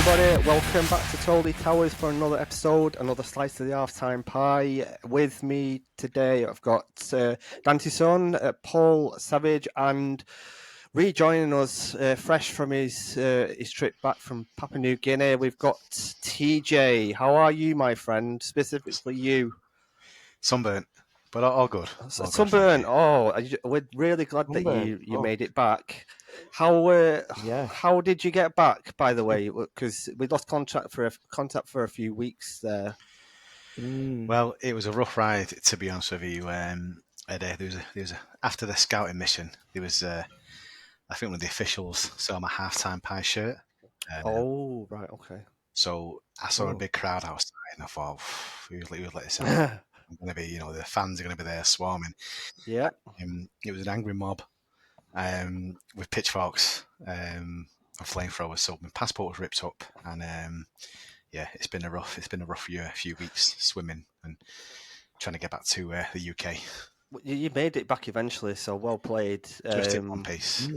everybody. Welcome back to Totally Towers for another episode, another slice of the halftime pie. With me today, I've got Dante Son, Paul Savage, and rejoining us fresh from his trip back from Papua New Guinea, we've got TJ. How are you, my friend? Specifically you. Sunburnt, but all good. Sunburnt. We're really glad that you made it back. How did you get back, by the way? Because we lost contact for a few weeks there. Well, it was a rough ride, to be honest with you. There was after the scouting mission, there was I think one of the officials saw my halftime pie shirt. Right, okay. So I saw a big crowd outside, and I thought, he was like this. I'm going to be, the fans are going to be there swarming. Yeah. It was an angry mob. With pitchforks and flamethrowers, so my passport was ripped up, and it's been a rough year, a few weeks swimming and trying to get back to the UK. You made it back eventually, so well played. Just in one piece,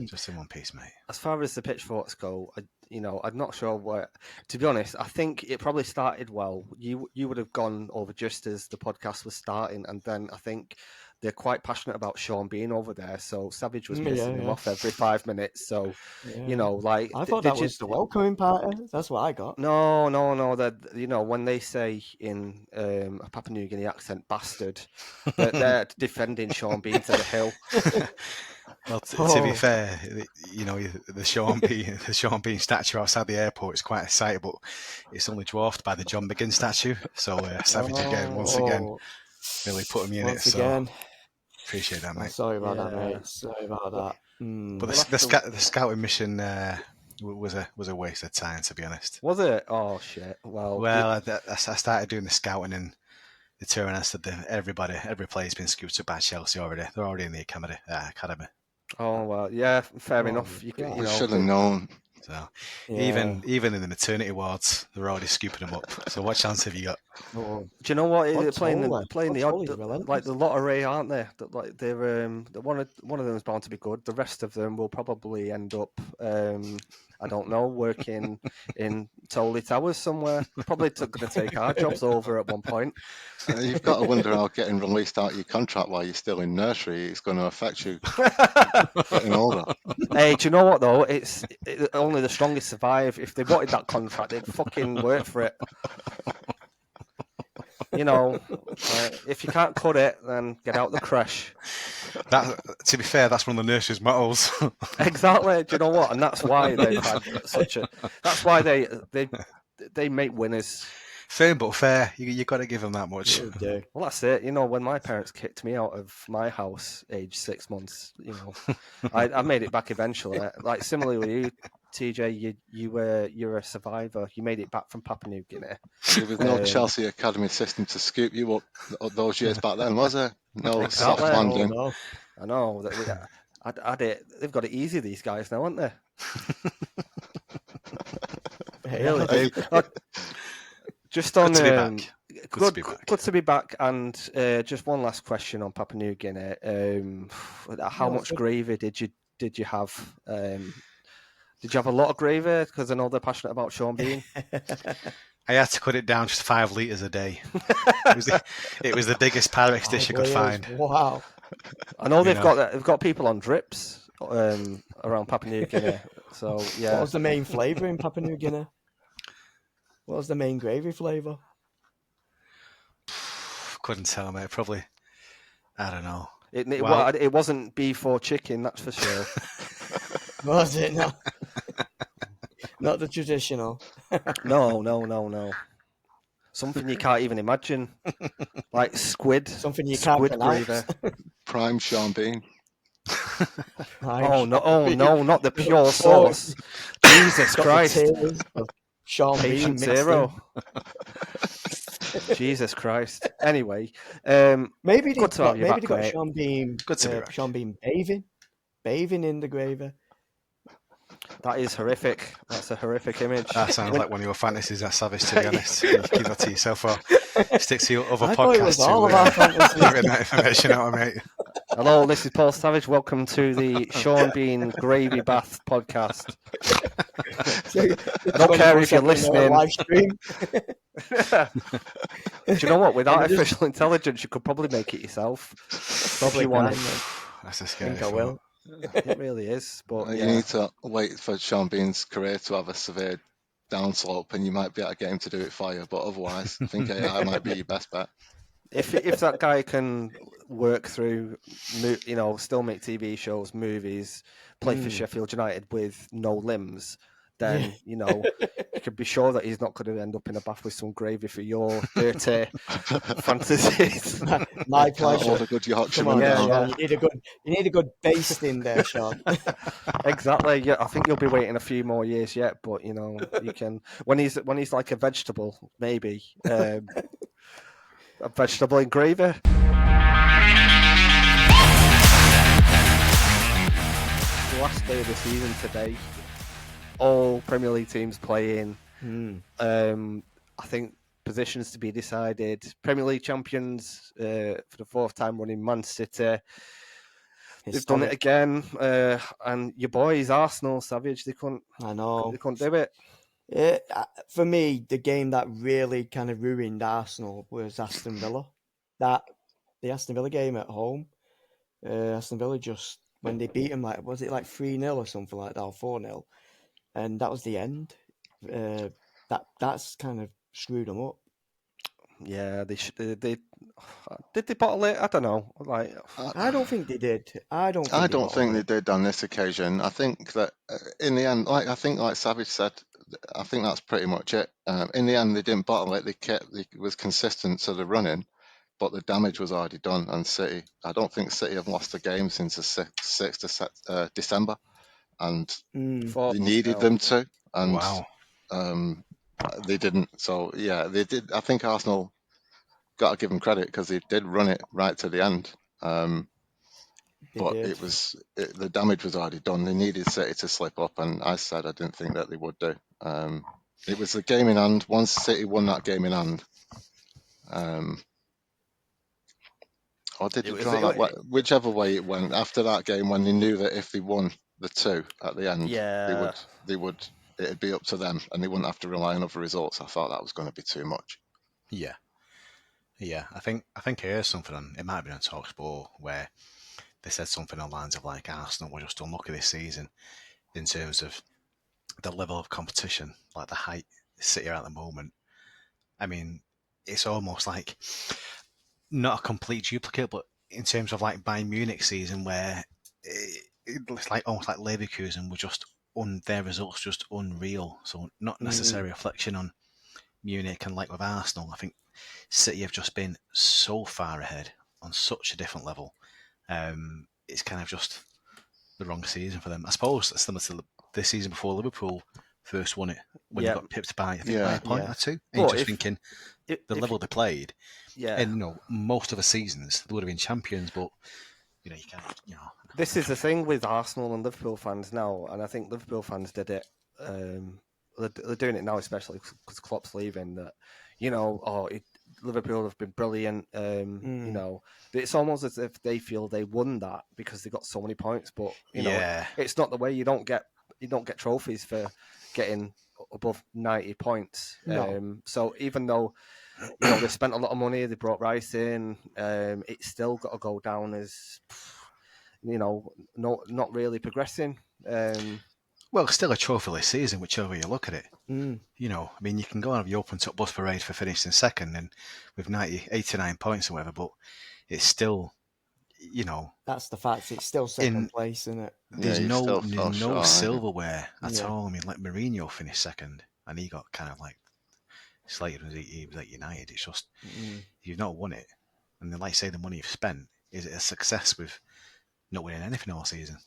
mate. As far as the pitchforks go, I'm not sure where. To be honest, I think it probably started well. You would have gone over just as the podcast was starting, and then I think they're quite passionate about Sean being over there, so Savage was pissing him off every 5 minutes. So, I thought that was the welcoming party. That's what I got. No. That when they say in a Papua New Guinea accent, "bastard," they're defending Sean Bean to the hill. Well, to be fair, the Sean Bean statue outside the airport is quite a sight, but it's only dwarfed by the John McGinn statue. So Savage once again, really put me in once it. Again. So appreciate that, mate. Sorry about that, mate. Sorry about that. But the scouting mission was a waste of time, to be honest. Was it? Oh shit! Well, I started doing the scouting and the tour, and I said that every player's been scooted by Chelsea already. They're already in the academy. Oh well, yeah, fair enough. We should have known. So even in the maternity wards, they're already scooping them up. So what chance have you got? Do you know what? They're playing the odd, like the lottery, aren't they? Like they're one of them is bound to be good. The rest of them will probably end up, I don't know, working in Tolly Towers somewhere. Probably going to take our jobs over at one point. You've got to wonder how getting released out of your contract while you're still in nursery is going to affect you getting older. Hey, do you know what though? It's only the strongest survive. If they wanted that contract, they'd fucking work for it. If you can't cut it, then get out the crash. To be fair, that's one of the nursery's mottos. Exactly. Do you know what? And that's why they've had that's why they make winners. Firm but fair. You got to give them that much. Well, that's it. When my parents kicked me out of my house, age 6 months, I made it back eventually. Like similarly with you, TJ, you're a survivor. You made it back from Papua New Guinea. There was no Chelsea academy system to scoop you up those years back then, was there? No soft landing. No. I know. They've got it easy, these guys now, haven't they? Really? Just on good to be back, and just one last question on Papua New Guinea. How much gravy did you have? Did you have a lot of gravy? Because I know they're passionate about Sean Bean. I had to cut it down just 5 litres a day. It was the biggest Pyrex dish you could find. Wow! I know they've got people on drips around Papua New Guinea. So yeah. What was the main flavour in Papua New Guinea? What was the main gravy flavour? Couldn't tell, mate. Probably, I don't know. It wasn't beef or chicken, that's for sure. Was it? No. Not the traditional. No. Something you can't even imagine. Like squid. Something you can't pronounce. Prime Sean Bean. No, not the pure sauce. Jesus Christ. Sean Patient Bean zero. Jesus Christ. Anyway, maybe good to have you back, got mate. Sean Bean. Good to be back. Sean Bean bathing in the gravy. That is horrific. That's a horrific image. That sounds like one of your fantasies, that Savage, to be honest. Keep that to yourself or stick to your other I podcasts. It was all of our fantasies. Giving that information out, mate. Hello, this is Paul Savage. Welcome to the Sean Bean Gravy Bath podcast. So, I don't care if you're 24/7 listening. live stream. Do you know what? With And I just- artificial intelligence, you could probably make it yourself. Probably you want can, it. mate. That's a I scary think I thought. will. It really is. But You yeah, need to wait for Sean Bean's career to have a severe downslope, and you might be able to get him to do it for you. But otherwise, I think AI might be your best bet. if that guy can work through, still make TV shows, movies, play for Sheffield United with no limbs, then you can be sure that he's not going to end up in a bath with some gravy for your dirty fantasies. My Can't pleasure. hold a good Come Yorkshireman on, down. Sean. You need a good basting there, Sean. Exactly. Yeah, I think you'll be waiting a few more years yet, but you can when he's like a vegetable, maybe a vegetable in gravy. Last day of the season today. All Premier League teams playing. I think positions to be decided. Premier League champions for the fourth time running, Man City. They've done it again, and your boys Arsenal, Savage. They couldn't. I know. They couldn't do it. For me, the game that really kind of ruined Arsenal was Aston Villa. The Aston Villa game at home. Aston Villa just when they beat them, was it like 3-0 or something like that, or 4-0, and that was the end. That's kind of screwed them up. Yeah, they did they bottle it? I don't know. I don't think they did. I don't think they did on this occasion. I think that in the end, like Savage said, I think that's pretty much it. In the end, they didn't bottle it. They was consistent to the running, but the damage was already done. And City, I don't think City have lost a game since the 6th of December, and they needed them to, and Wow. they didn't. So yeah, they did. I think Arsenal got to give them credit because they did run it right to the end. But the damage was already done. They needed City to slip up, and I said I didn't think that they would do. It was the game in hand. Once City won that game in hand, or did they draw that? Whichever way it went after that game, when they knew that if they won the two at the end, they would. It'd be up to them, and they wouldn't have to rely on other results. I thought that was going to be too much. Yeah. I think I heard something it might have been on TalkSport where they said something on lines of like Arsenal were just unlucky this season in terms of the level of competition, like the height City are at the moment. I mean, it's almost like not a complete duplicate, but in terms of like Bayern Munich season where it's like almost like Leverkusen were just their results just unreal. So not necessarily a reflection on Munich, and like with Arsenal, I think City have just been so far ahead on such a different level. It's kind of just the wrong season for them. I suppose it's similar to this season before Liverpool first won it when they got pipped by by a point or two. And you're just thinking the level they played. Yeah. And most of the seasons they would have been champions, but you can't. This is the thing with Arsenal and Liverpool fans now, and I think Liverpool fans did it. They're doing it now, especially because Klopp's leaving. That Liverpool have been brilliant. It's almost as if they feel they won that because they got so many points. But it's not the way. You don't get trophies for getting above 90 points. No. So even though they spent a lot of money, they brought Rice in, it's still got to go down as not really progressing. Well, it's still a trophyless season, whichever you look at it. I mean, you can go on the open top bus parade for finishing second and with 89 points or whatever, but it's still, that's the fact. It's still second place, isn't it? There's no silverware at all. I mean, like Mourinho finished second, and he got kind of like slated when he was at United. It's just you've not won it, and then like say the money you've spent, is it a success with not winning anything all season?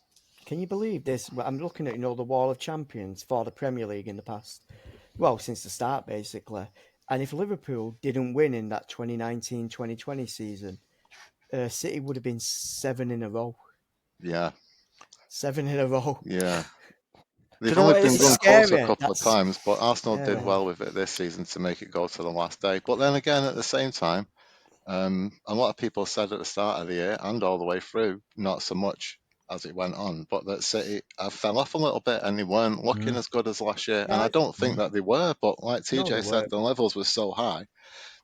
Can you believe this? I'm looking at the wall of champions for the Premier League in the past, since the start basically. And if Liverpool didn't win in that 2019-2020 season, City would have been 7 in a row. Yeah. 7 in a row. Yeah. They've only been run close a couple of times, but Arsenal did well with it this season to make it go to the last day. But then again, at the same time, A lot of people said at the start of the year and all the way through, not so much as it went on, but that City fell off a little bit and they weren't looking as good as last year. And I don't think that they were, but like No, they TJ said, weren't. the levels were so high,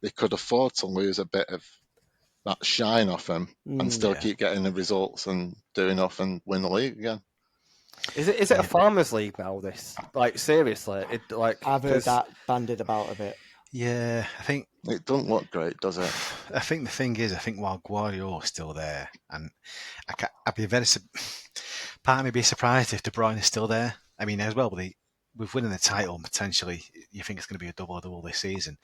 they could afford to lose a bit of that shine off them and still Yeah. keep getting the results and do enough and win the league again. Is it a farmers' league now? This seriously, I've heard that bandied about a bit. Yeah, I think It doesn't look great, does it? I think the thing is, I think while Guardiola's still there, and I'd be part of me be surprised if De Bruyne is still there. I mean, as well with winning the title, potentially, you think it's going to be a double this season.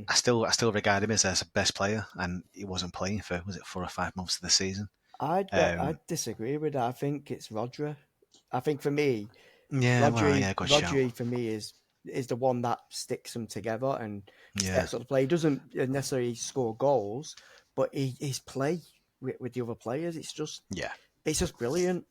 I still regard him as the best player, and he wasn't playing for 4 or 5 months of the season. I disagree with that. I think it's Rodri. I think for me, Yeah, good shout. Rodri for me is the one that sticks them together and Yeah. sets up the play. He doesn't necessarily score goals, but his play with the other players, it's just brilliant.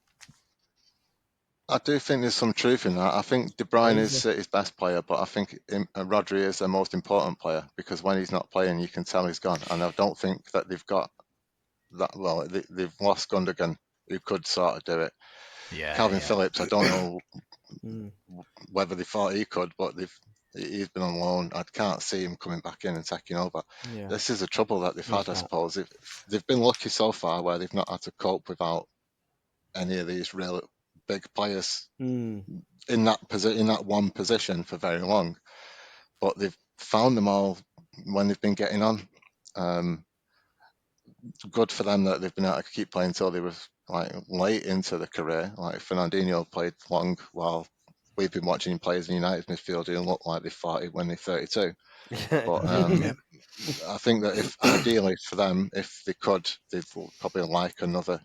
I do think there's some truth in that. I think De Bruyne is City's best player, but I think Rodri is their most important player because when he's not playing, you can tell he's gone. And I don't think that they've got that. Well, they've lost Gundogan, who could sort of do it. Yeah, Calvin Phillips, I don't know whether they thought he could, but he's been on loan. I can't see him coming back in and taking over. Yeah. This is a trouble that they've had, I suppose. They've been lucky so far where they've not had to cope without any of these real big players in that one position for very long, but they've found them all when they've been getting on. Good for them that they've been able to keep playing until they were like late into the career. Like Fernandinho played long while we've been watching him play as a United midfielder and look like they're 40 when they're 32. But I think that if ideally for them, if they could, they'd probably like another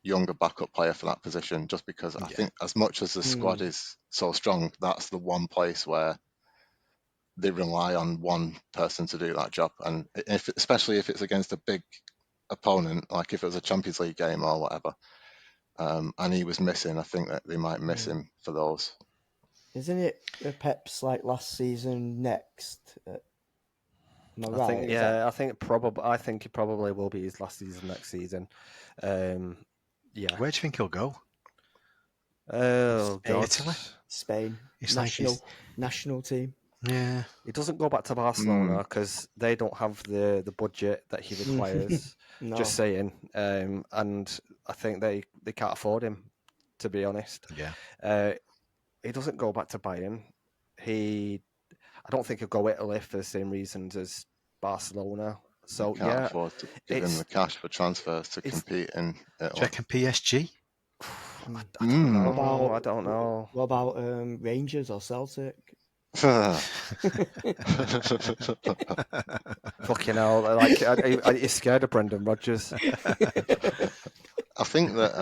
younger backup player for that position, just because I think as much as the squad is so strong, that's the one place where they rely on one person to do that job. And especially if it's against a big opponent, like if it was a Champions League game or whatever, and he was missing, I think that they might miss him for those. Isn't it Pep's like last season next? Am I right? Think, I think it probably will be his last season next season. Where do you think he'll go? Oh, God. Italy? Spain. It's national team. Yeah. He doesn't go back to Barcelona because they don't have the budget that he requires. No. Just saying. And I think they can't afford him, to be honest. Yeah. He doesn't go back to Bayern. I don't think he'll go Italy for the same reasons as Barcelona. So can't afford to give him the cash for transfers to compete in Italy. Do you reckon PSG? I don't know. What about Rangers or Celtic? Fucking hell! Like, are you scared of Brendan Rodgers? I think that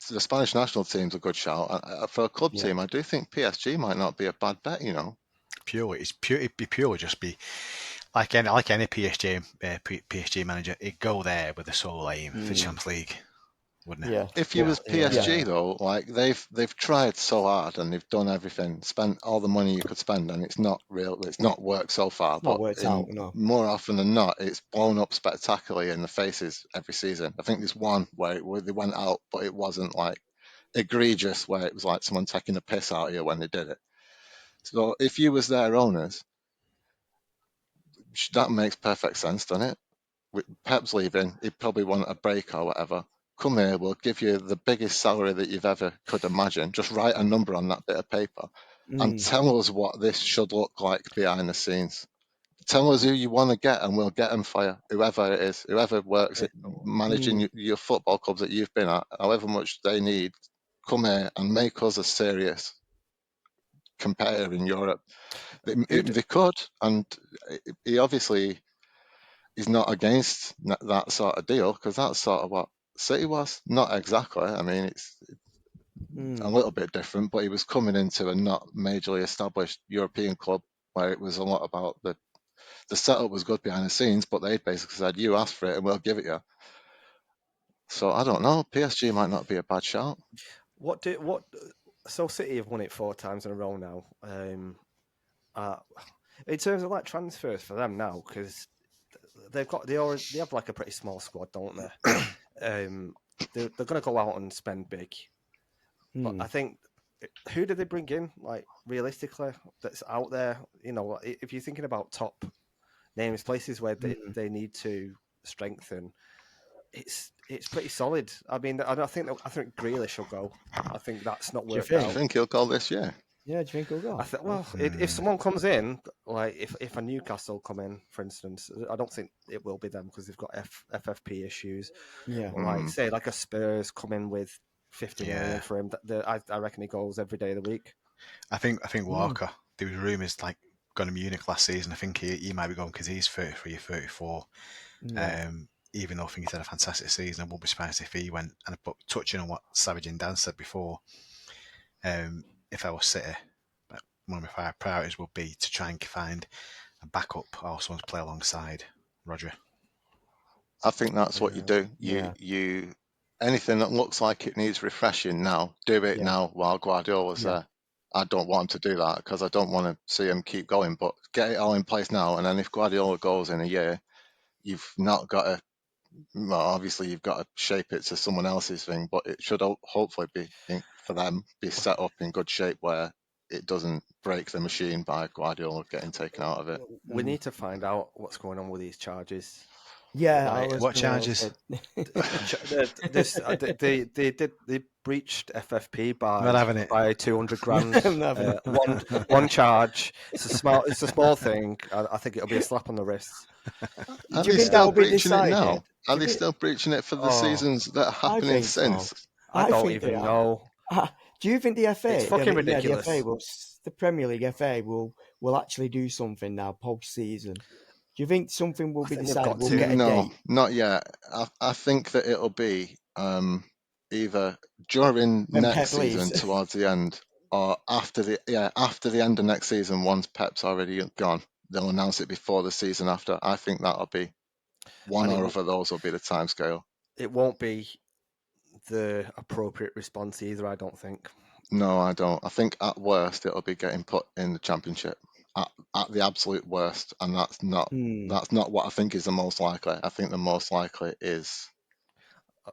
the Spanish national team's a good shout. For a club team, I do think PSG might not be a bad bet. You know, it'd be pure. Just be like any PSG manager. It'd go there with the sole aim for Champions League, wouldn't it? Yeah. If you was PSG though, like they've tried so hard and they've done everything, spent all the money you could spend, and it's not worked so far. Not worked out, no. More often than not, it's blown up spectacularly in the faces every season. I think there's one where they went out, but it wasn't like egregious, where it was like someone taking a piss out of you when they did it. So if you was their owners, that makes perfect sense, doesn't it? With Pep's leaving, he'd probably want a break or whatever. Come here, we'll give you the biggest salary that you've ever could imagine. Just write a number on that bit of paper and tell us what this should look like behind the scenes. Tell us who you want to get and we'll get them for you, whoever it is, whoever works managing your football clubs that you've been at, however much they need, come here and make us a serious competitor in Europe. They could, and he obviously is not against that sort of deal, because that's sort of what City was. Not exactly. I mean, it's a little bit different, but he was coming into a not majorly established European club where it was a lot about the setup was good behind the scenes, but they basically said, you asked for it and we'll give it you. So I don't know. PSG might not be a bad shout. So City have won it 4 times in a row now. In terms of like transfers for them now, because they have like a pretty small squad, don't they? They're going to go out and spend big, but I think who do they bring in? Like realistically, that's out there. You know, if you're thinking about top names, places where they need to strengthen, it's pretty solid. I mean, I think Grealish will go. I think that's not Do you worked Do you think? out. think he'll go this year? Yeah, do you think he'll go? I think, well, if someone comes in, like if a Newcastle come in, for instance, I don't think it will be them because they've got FFP issues. Yeah. But like, say, like a Spurs come in with 50 million Yeah. for him, I reckon he goes every day of the week. I think Walker. There was rumours like going to Munich last season. I think he might be going because he's 33 or 34. Yeah. Even though I think he's had a fantastic season, I wouldn't be surprised if he went. And but touching on what Savage and Dan said before, if I was City, one of my priorities would be to try and find a backup or someone to play alongside Roger. I think that's what you do. You anything that looks like it needs refreshing now, do it now while Guardiola's there. I don't want him to do that because I don't want to see him keep going. But get it all in place now, and then if Guardiola goes in a year, you've not got to. Well, obviously you've got to shape it to someone else's thing, but it should hopefully be for them be set up in good shape where it doesn't break the machine by Guardiola getting taken out of it. We need to find out what's going on with these charges. Yeah, Like, what charges? They breached FFP Not having it. by 200 grand. One charge. It's a small thing. I think it'll be a slap on the wrist. Are Do you they think still that'll be breaching it decided? now? Are Do they you still breaching it for the Oh, seasons that are I happening think so. since? I don't think they even are. know. Do you think the FA, It's fucking the ridiculous. FA the Premier League FA will actually do something now post season? Do you think something will be think they've decided? got We'll to. get a No, date. not yet. I think that it'll be either during When next Pep season leaves. towards the end, or after the end of next season once Pep's already gone. They'll announce it before the season after. I think that'll be one And or other of those will be the timescale. it won't be the appropriate response either, I don't think. No, I don't. I think at worst it'll be getting put in the championship at the absolute worst, and that's not what I think is the most likely. I think the most likely is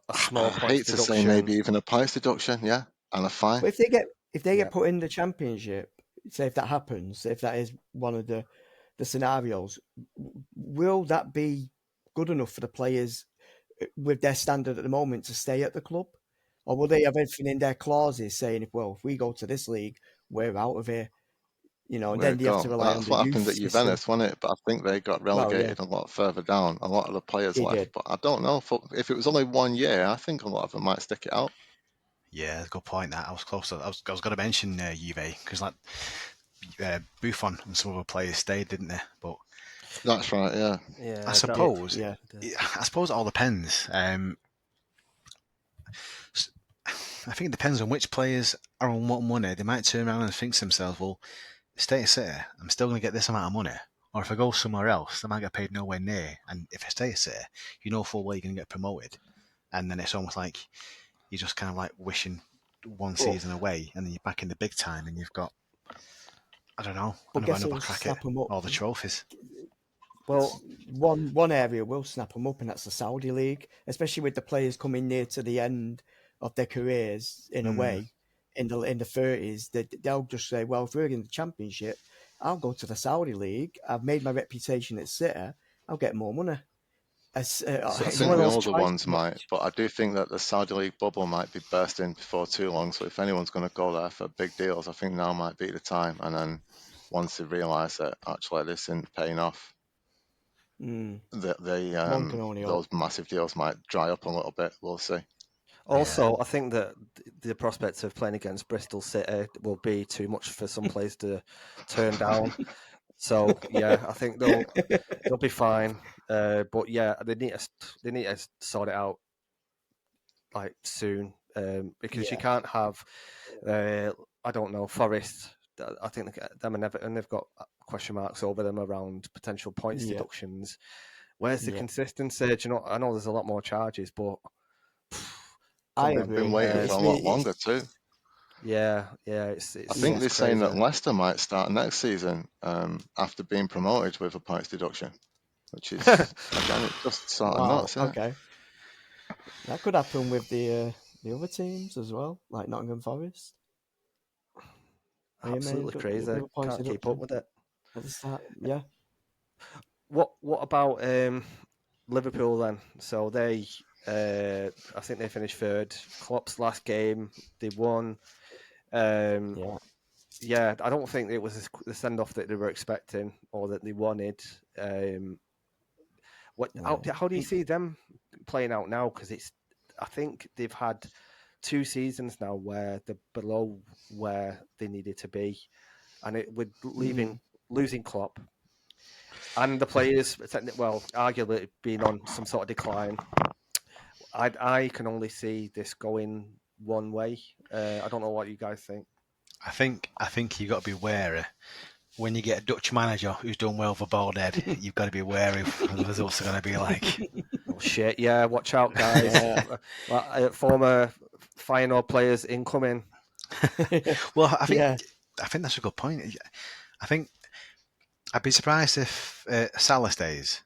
A small I points hate to say deduction. maybe even a points deduction, yeah, and a fine. But if they get put in the championship, say if that happens, if that is one of the scenarios, will that be good enough for the players with their standard at the moment to stay at the club? Or will they have everything in their clauses saying, well, if we go to this league, we're out of here? You know, and Where'd then it you have go? to rely on That's the what youth happened at system. Juventus, wasn't it? But I think they got Well, relegated a lot further down. A lot of the players They left, did. but I don't know if it was only 1 year. I think a lot of them might stick it out. Yeah, that's a good point. That I was close. I was going to mention Juve because like Buffon and some other players stayed, didn't they? But That's right. Yeah. Yeah, I suppose. Yeah. I suppose it all depends. I think it depends on which players are on what money. They might turn around and think to themselves, well, stay at City, I'm still going to get this amount of money. Or if I go somewhere else, I might get paid nowhere near. And if I stay at City, you know full well you're going to get promoted. And then it's almost like you're just kind of like wishing one season away and then you're back in the big time and you've got, I don't know, But guess another who'll crack snap at them up? all the trophies. Well, one area will snap them up, and that's the Saudi League, especially with the players coming near to the end of their careers in a way, in the 30s. They'll just say, well, if we're in the Championship, I'll go to the Saudi League. I've made my reputation at City. I'll get more money. I think the older ones might, but I do think that the Saudi League bubble might be bursting before too long. So if anyone's going to go there for big deals, I think now might be the time. And then once they realise that actually this isn't paying off, those massive deals might dry up a little bit. We'll see. Also, I think that the prospects of playing against Bristol City will be too much for some players to turn down. So yeah, I think they'll be fine. But yeah, they need to sort it out like soon because you can't have I don't know, Forest. I think them and Everton, they've got question marks over them around potential points deductions. Where's the consistency? Do you know, I know there's a lot more charges, but I agree. I've been waiting for a lot longer too. Yeah, it's I think they're it's saying that crazy. Leicester might start next season after being promoted with a points deduction, which is again it's just sort of Wow. nuts. Yeah. Okay. That could happen with the other teams as well, like Nottingham Forest. They may Absolutely end up crazy. with a points Can't keep up deduction with it. at the start. Yeah. What about Liverpool then? So they, I think they finished third. Klopp's last game, they won. Yeah. Yeah, I don't think it was the send off that they were expecting or that they wanted. How do you see them playing out now? Because I think they've had 2 seasons now where they're below where they needed to be, and with losing Klopp and the players, well, arguably being on some sort of decline. I can only see this going one way. I don't know what you guys think. I think you've got to be wary. When you get a Dutch manager who's done well for bald head, you've got to be wary of what the results are going to be like. Oh shit! Yeah, watch out, guys. Yeah. Former Feyenoord players incoming. Well, I think Yeah. that's a good point. I think I'd be surprised if Salah stays,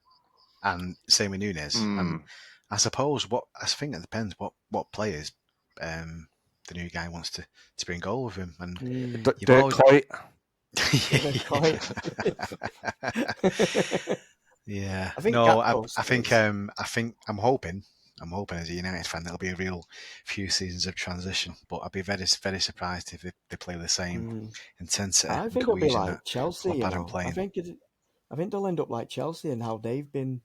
and same with Nunes. And I suppose I think it depends what players the new guy wants to bring goal with him. And you've Dirk always Kuyt. yeah. I think No, Gakpo I think stays. I'm hoping as a United fan there'll be a real few seasons of transition. But I'd be very very surprised if they play the same intensity I and think it'll be cohesion like that Chelsea, Klopp you had him know. I playing. think they'll end up like Chelsea and how they've been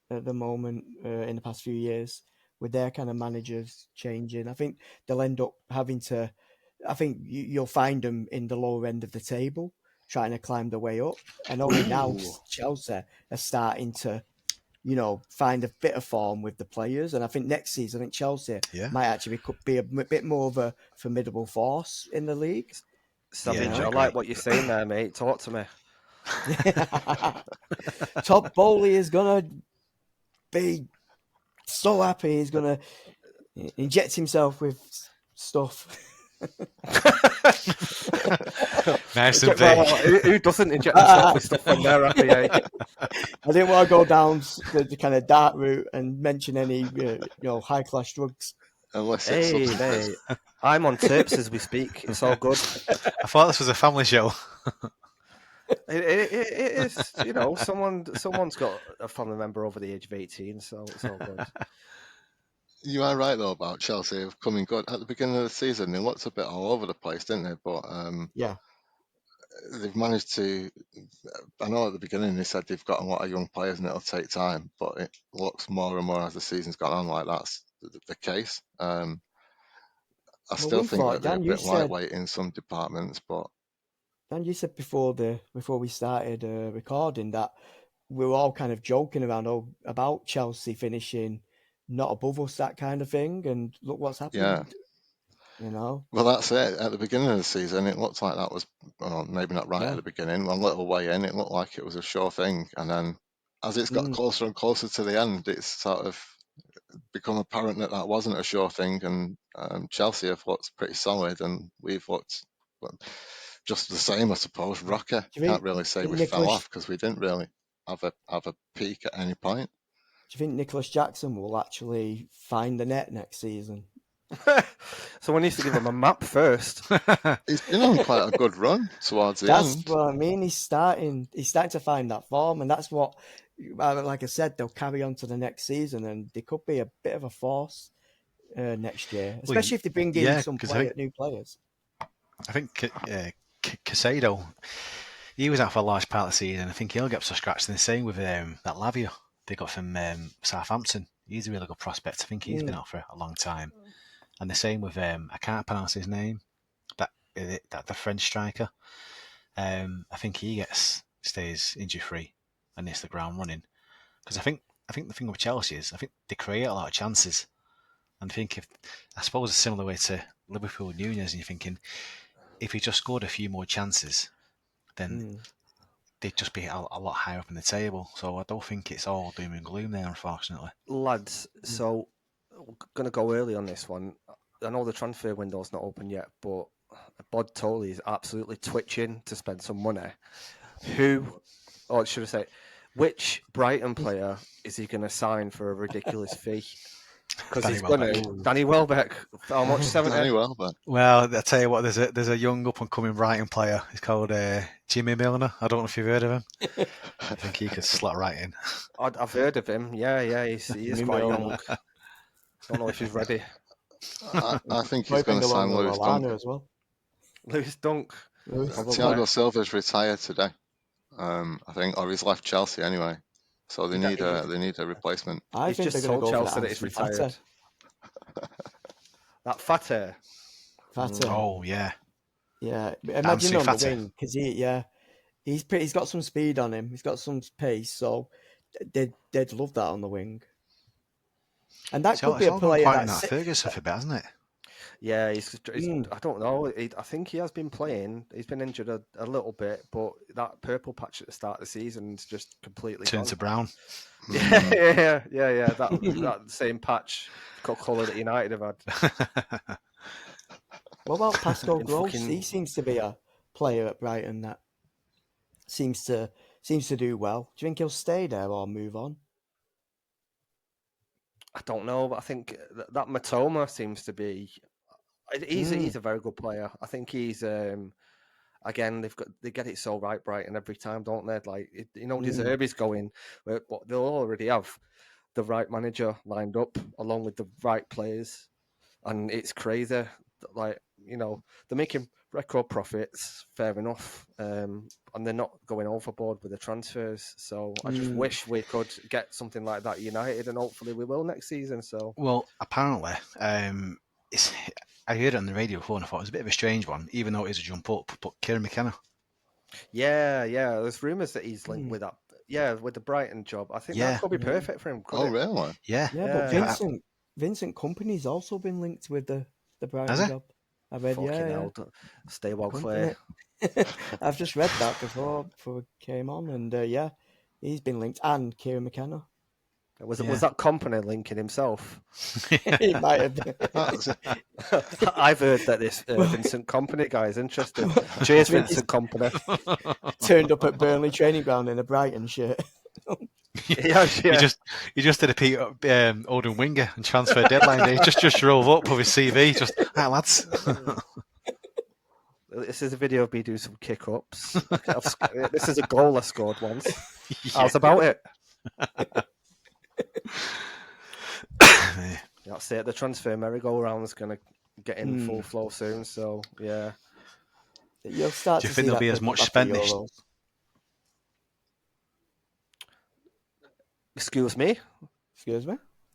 at the moment in the past few years with their kind of managers changing. I think they'll end up having to. I think you'll find them in the lower end of the table trying to climb the way up, and only now Ooh. Chelsea are starting to, find a bit of form with the players. And I think next season, I think Chelsea might actually be a bit more of a formidable force in the league. Savage, I I agree. like what you're saying there, mate. Talk to me. Todd Bowley is gonna be so happy. He's gonna inject himself with stuff. Nice and big. Who doesn't inject themselves with stuff when they're happy? Eh? I didn't want to go down the kind of dark route and mention any high class drugs. Illicit Hey, substances. mate. I'm on tips as we speak. It's all good. I thought this was a family show. It is, someone's got a family member over the age of 18, so it's all good. You are right though about Chelsea coming good at the beginning of the season. They looked a bit all over the place, didn't they? But Yeah. they've managed to. I know at the beginning they said they've got a lot of young players and it'll take time, but it looks more and more as the season's gone on like that's the case. I still We think thought, that they're a Dan, you bit said lightweight in some departments, but before we started recording that we were all kind of joking around about Chelsea finishing not above us, that kind of thing, and look what's happened. yeah. Well, that's it. At the beginning of the season, it looked like that was, well, maybe not right at the beginning. One little way in, it looked like it was a sure thing, and then as it's got closer and closer to the end, it's sort of become apparent that that wasn't a sure thing. And Chelsea have looked pretty solid, and we've looked well, just the same, I suppose. Rocker can't really say we fell off because we didn't really have a peak at any point. Do you think Nicholas Jackson will actually find the net next season? Someone needs to give him a map first. He's been on quite a good run towards the That's end. what I mean. He's starting to find that form, and that's what, like I said, they'll carry on to the next season, and they could be a bit of a force next year, especially if they bring in some new players. I think Casado, he was out for a large part of the season. I think he'll get up to scratch. And the same with that Lavia they got from Southampton. He's a really good prospect. I think he's been out for a long time. And the same with I can't pronounce his name. That the French striker. I think he stays injury free and hits the ground running. Because I think the thing with Chelsea is I think they create a lot of chances. And I suppose a similar way to Liverpool and Nunes, and you're thinking if he just scored a few more chances, then they'd just be a lot higher up in the table. So I don't think it's all doom and gloom there, unfortunately. Lads, so we're going to go early on this one. I know the transfer window's not open yet, but Bod Toley is absolutely twitching to spend some money. Who, or should I say, which Brighton player is he going to sign for a ridiculous fee? Because Danny he's going Welbeck. to. Danny Welbeck, how much? 70? Danny Welbeck. Well, I tell you what, there's a young up and coming Brighton player. He's called Jimmy Milner. I don't know if you've heard of him. I think he could slot right in. I've heard of him. Yeah, he is quite young. Don't know if he's ready. I think he's going to sign Lewis Dunk. as well. Lewis Dunk. Thiago Silva's retired today. I think, or he's left Chelsea anyway. So they need a replacement. I He's think just they're going to told go Chelsea for that he's Anthony retired. That Fatah. Fatah. Oh yeah. Yeah, Damn, imagine on the Fatah. wing because he's got some speed on him. He's got some pace, so they'd love that on the wing. And that could be a player quite in that that's Ferguson for a bit, hasn't it? Yeah, he's I don't know. I think he has been playing. He's been injured a little bit, but that purple patch at the start of the season's just completely Turned gone. to brown. Yeah. That same patch colour that United have had. What about Pascal In Gross? fucking- He seems to be a player at Brighton that seems to do well. Do you think he'll stay there or move on? I don't know, but I think that Matoma seems to be. He's a very good player. I think he's again they get it so right Brighton every time, don't they? Like Deserby's going, but they'll already have the right manager lined up along with the right players, and it's crazy. Like they're making record profits, fair enough, and they're not going overboard with the transfers. So I just wish we could get something like that United, and hopefully we will next season. So well, apparently, I heard it on the radio before and I thought it was a bit of a strange one, even though it is a jump up. But Kieran McKenna. Yeah. There's rumours that he's linked with that. Yeah, with the Brighton job. I think that could be perfect for him. Oh, really? Yeah. Yeah, but Vincent Kompany's also been linked with the Brighton job. I read, hell, stay well clear. I've just read that before we came on, and he's been linked, and Kieran McKenna. Was that company linking himself? He might have been. I've heard that this Vincent Kompany guy is interested. Cheers, Vincent Kompany. Turned up at Burnley training ground in a Brighton shirt. Yeah. He just did a Peter Odin winger and transfer deadline day. Just drove up with his CV. Just lads. This is a video of me doing some kick ups. This is a goal I scored once. How's about it? That's it. The transfer merry-go-round is going to get in full flow soon. So yeah. You'll start. Do you to think see there'll that be as much spent this? Excuse me.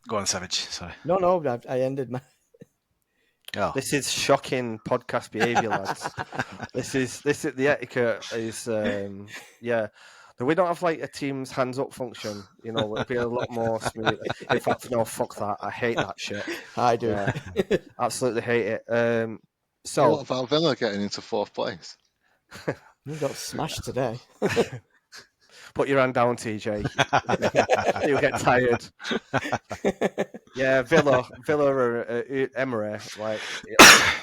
Go on, Savage. Sorry. No. I ended my. Oh. This is shocking podcast behaviour, lads. This is the etiquette is We don't have like a team's hands up function, it'll be a lot more smooth. In fact, no, fuck that. I hate that shit. I do. Yeah, absolutely hate it. So what about Villa getting into fourth place? You got smashed today. Put your hand down, TJ. You'll get tired. Yeah, Villa or Emery, like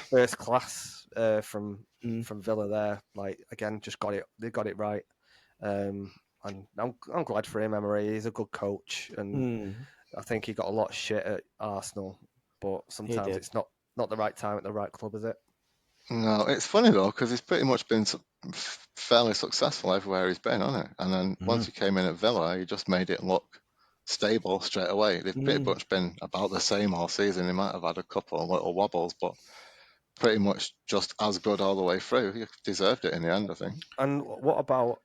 first class from Villa there. Like again, just got it. They got it right. And I'm glad for him, Emery. He's a good coach, and I think he got a lot of shit at Arsenal, but sometimes it's not the right time at the right club, is it? No, it's funny though because he's pretty much been fairly successful everywhere he's been, hasn't he? And then once he came in at Villa, he just made it look stable straight away. They've pretty much been about the same all season. He might have had a couple of little wobbles, but pretty much just as good all the way through. He deserved it in the end, I think. And what about?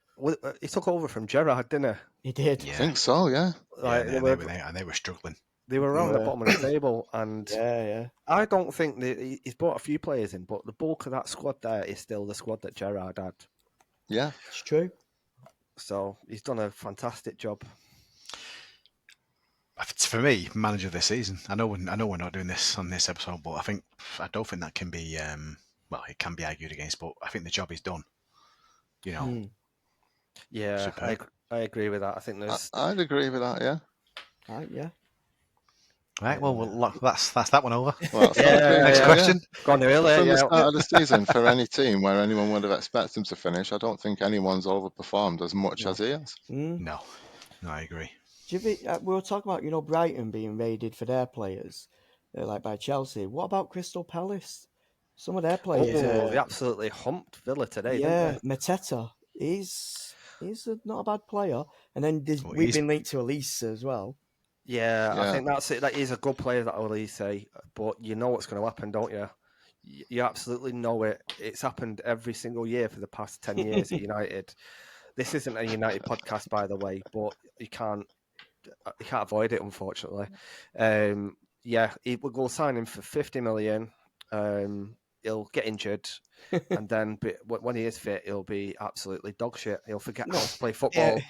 He took over from Gerrard, didn't he? He did. I think so, yeah. Like, they were struggling. They were around the bottom of the table, and I don't think he's brought a few players in, but the bulk of that squad there is still the squad that Gerrard had. Yeah, it's true. So he's done a fantastic job. For me, manager of this season. I know we're not doing this on this episode, but I don't think that can be. It can be argued against, but I think the job is done. Yeah, I agree with that. I think there's. I'd agree with that. Yeah. Yeah. Right, well, that's that one over. Well, it's not Yeah, Next yeah. question. Gone early. From the Yeah. start of the season, for any team where anyone would have expected him to finish, I don't think anyone's overperformed as much No. as he has. No, I agree. Do you think, we were talking about, Brighton being raided for their players, like by Chelsea. What about Crystal Palace? Some of their players. Oh, they absolutely humped Villa today, Yeah, didn't Mateta. He's not a bad player. And then Well, we've he's- been linked to Elise as well. they? Yeah, I Yeah. think that's it. That is a good player, that Elise, but you know what's going to happen, don't you? You absolutely know it. It's happened every single year for the past 10 years at United. This isn't a United podcast, by the way, but you can't avoid it, unfortunately. We'll sign him for 50 million. He'll get injured, and then when he is fit, he'll be absolutely dog shit. He'll forget how to play football.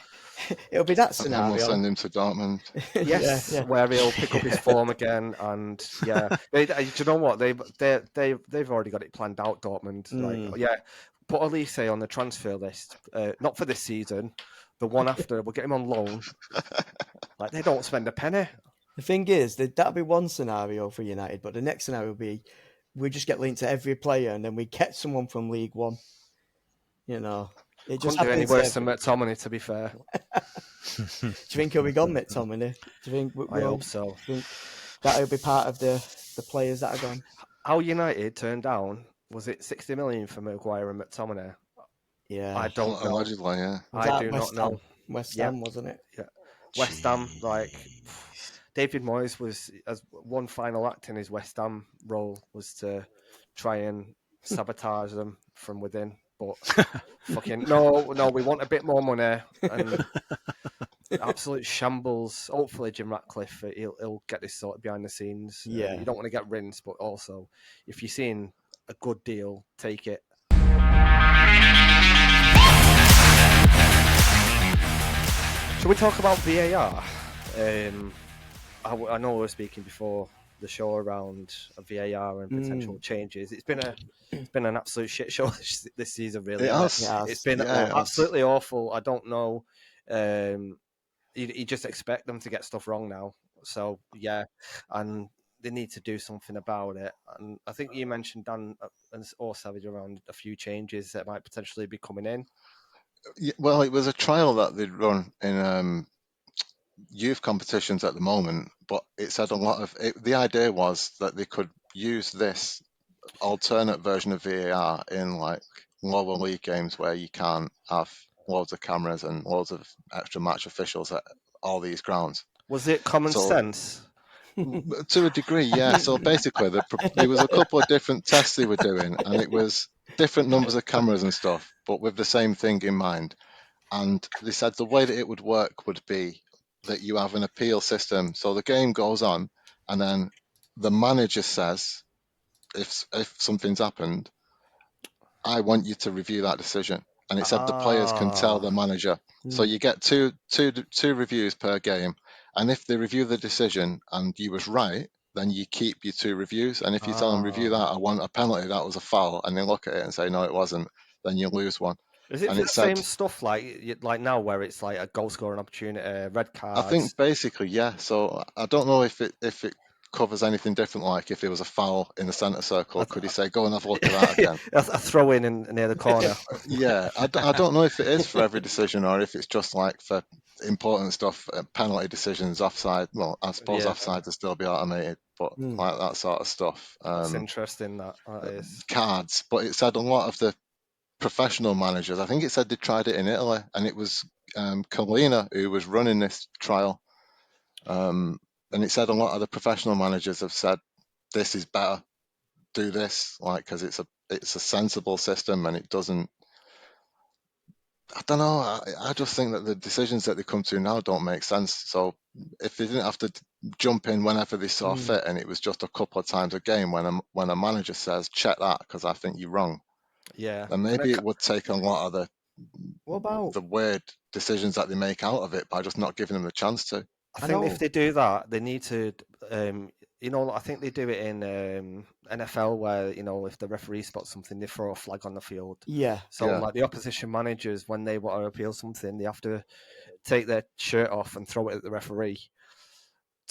It'll be that And then we'll scenario. send him to Dortmund. Yes, Yeah. where he'll pick up his form again, and do you know what they've already got it planned out. Dortmund, put Elise on the transfer list, not for this season, the one after. We'll get him on loan. Like, they don't spend a penny. The thing is, that'll be one scenario for United, but the next scenario will be we just get linked to every player and then we get someone from League One. It just Couldn't do any happens worse than McTominay, to be fair. Do you think he'll be gone, McTominay? Do you think I hope so. Do you think that'll be part of the players that are gone? How United turned down, was it 60 million for Maguire and McTominay? Yeah. I don't know. Allegedly, yeah. I do not know. West Yeah. Ham, wasn't it? Yeah. West Ham, David Moyes was, as one final act in his West Ham role, was to try and sabotage them from within. But fucking no, we want a bit more money and absolute shambles. Hopefully, Jim Ratcliffe, he'll get this sorted behind the scenes. Yeah. You don't want to get rinsed, but also if you're seeing a good deal, take it. Shall we talk about VAR? I know we were speaking before the show around VAR and potential changes. It's been an absolute shit show this season, really. It has. It's been absolutely awful. I don't know. You just expect them to get stuff wrong now. So yeah, and they need to do something about it. And I think you mentioned, Dan or Savage, around a few changes that might potentially be coming in. Well, it was a trial that they'd run in youth competitions at the moment, but it said a lot of it. The idea was that they could use this alternate version of VAR in like lower league games where you can't have loads of cameras and loads of extra match officials at all these grounds. Was it common sense? To a degree, yeah. So basically, there was a couple of different tests they were doing, and it was different numbers of cameras and stuff, but with the same thing in mind. And they said the way that it would work would be that you have an appeal system. So the game goes on, and then the manager says, if something's happened, I want you to review that decision. And it said the players can tell the manager. So you get two reviews per game. And if they review the decision and you was right, then you keep your 2 reviews. And if you tell them, review that, I want a penalty, that was a foul, and they look at it and say, no, it wasn't, then you lose one. Is it and the same stuff like now, where it's like a goal scoring opportunity, red cards? I think basically, yeah. So I don't know if it covers anything different. Like if there was a foul in the centre circle, could he say, go and have a look at that again? A throw in near the corner. Yeah, I don't know if it is for every decision or if it's just like for important stuff, penalty decisions, offside. Well, I suppose offside will still be automated, but like that sort of stuff. It's interesting that is. Cards, but it said a lot of the professional managers, I think it said they tried it in Italy, and it was Colina who was running this trial. And it said a lot of the professional managers have said this is better, do this, like, because it's a sensible system and it doesn't. I don't know. I just think that the decisions that they come to now don't make sense. So if they didn't have to jump in whenever they saw fit, and it was just a couple of times a game when a manager says check that because I think you're wrong, then maybe it would take a lot of the weird decisions that they make out of it by just not giving them the chance to. I think if they do that, they need to, I think they do it in NFL where, if the referee spots something, they throw a flag on the field. Yeah. So like the opposition managers, when they want to appeal something, they have to take their shirt off and throw it at the referee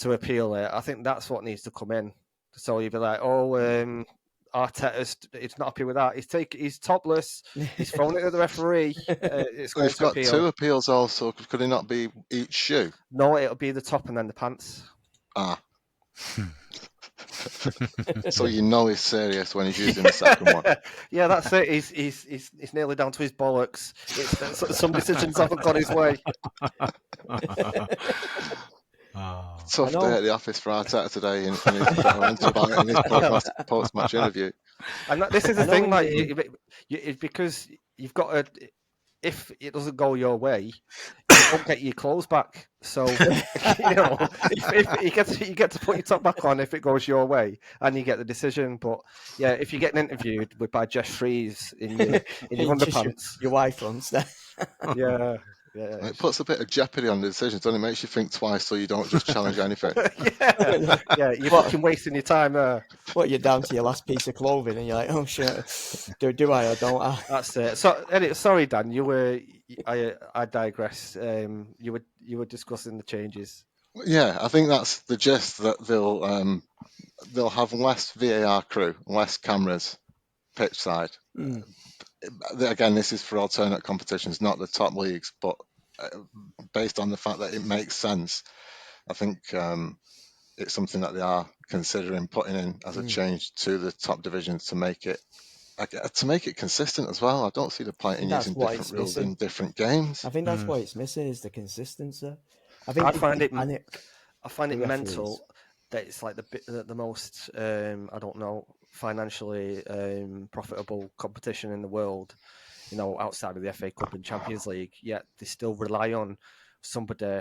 to appeal it. I think that's what needs to come in. So you'd be like, Arteta's he's not happy with that. He's topless. He's thrown it at the referee. It's Well, going he's to got appeal. 2 appeals also. Could it not be each shoe? No, it'll be the top and then the pants. Ah. So you know he's serious when he's using the second one. Yeah, that's it. He's nearly down to his bollocks. Some decisions haven't gone his way. Tough day at the office for Arteta today in his post-match interview. And this is the thing, like, because you've got to. If it doesn't go your way, you won't get your clothes back. So if you get to put your top back on if it goes your way, and you get the decision. But yeah, if you're getting interviewed by Jeff Fries in your underpants, your wife runs there. Yeah. It puts a bit of jeopardy on the decisions, doesn't it? Makes you think twice so you don't just challenge anything. yeah, you're fucking wasting your time there. What, you're down to your last piece of clothing and you're like, oh shit, do I or don't I? That's it. So, anyway, sorry, Dan, I digress. You were discussing the changes. Yeah, I think that's the gist, that they'll have less VAR crew, less cameras pitch side. Again, this is for alternate competitions, not the top leagues, but based on the fact that it makes sense, I think it's something that they are considering putting in as a change to the top divisions to make it consistent as well. I don't see the point in using different rules in different games. I think that's what it's missing, is the consistency. I find it mental that it's like the most I don't know, financially profitable competition in the world, outside of the FA Cup and Champions League, yet they still rely on somebody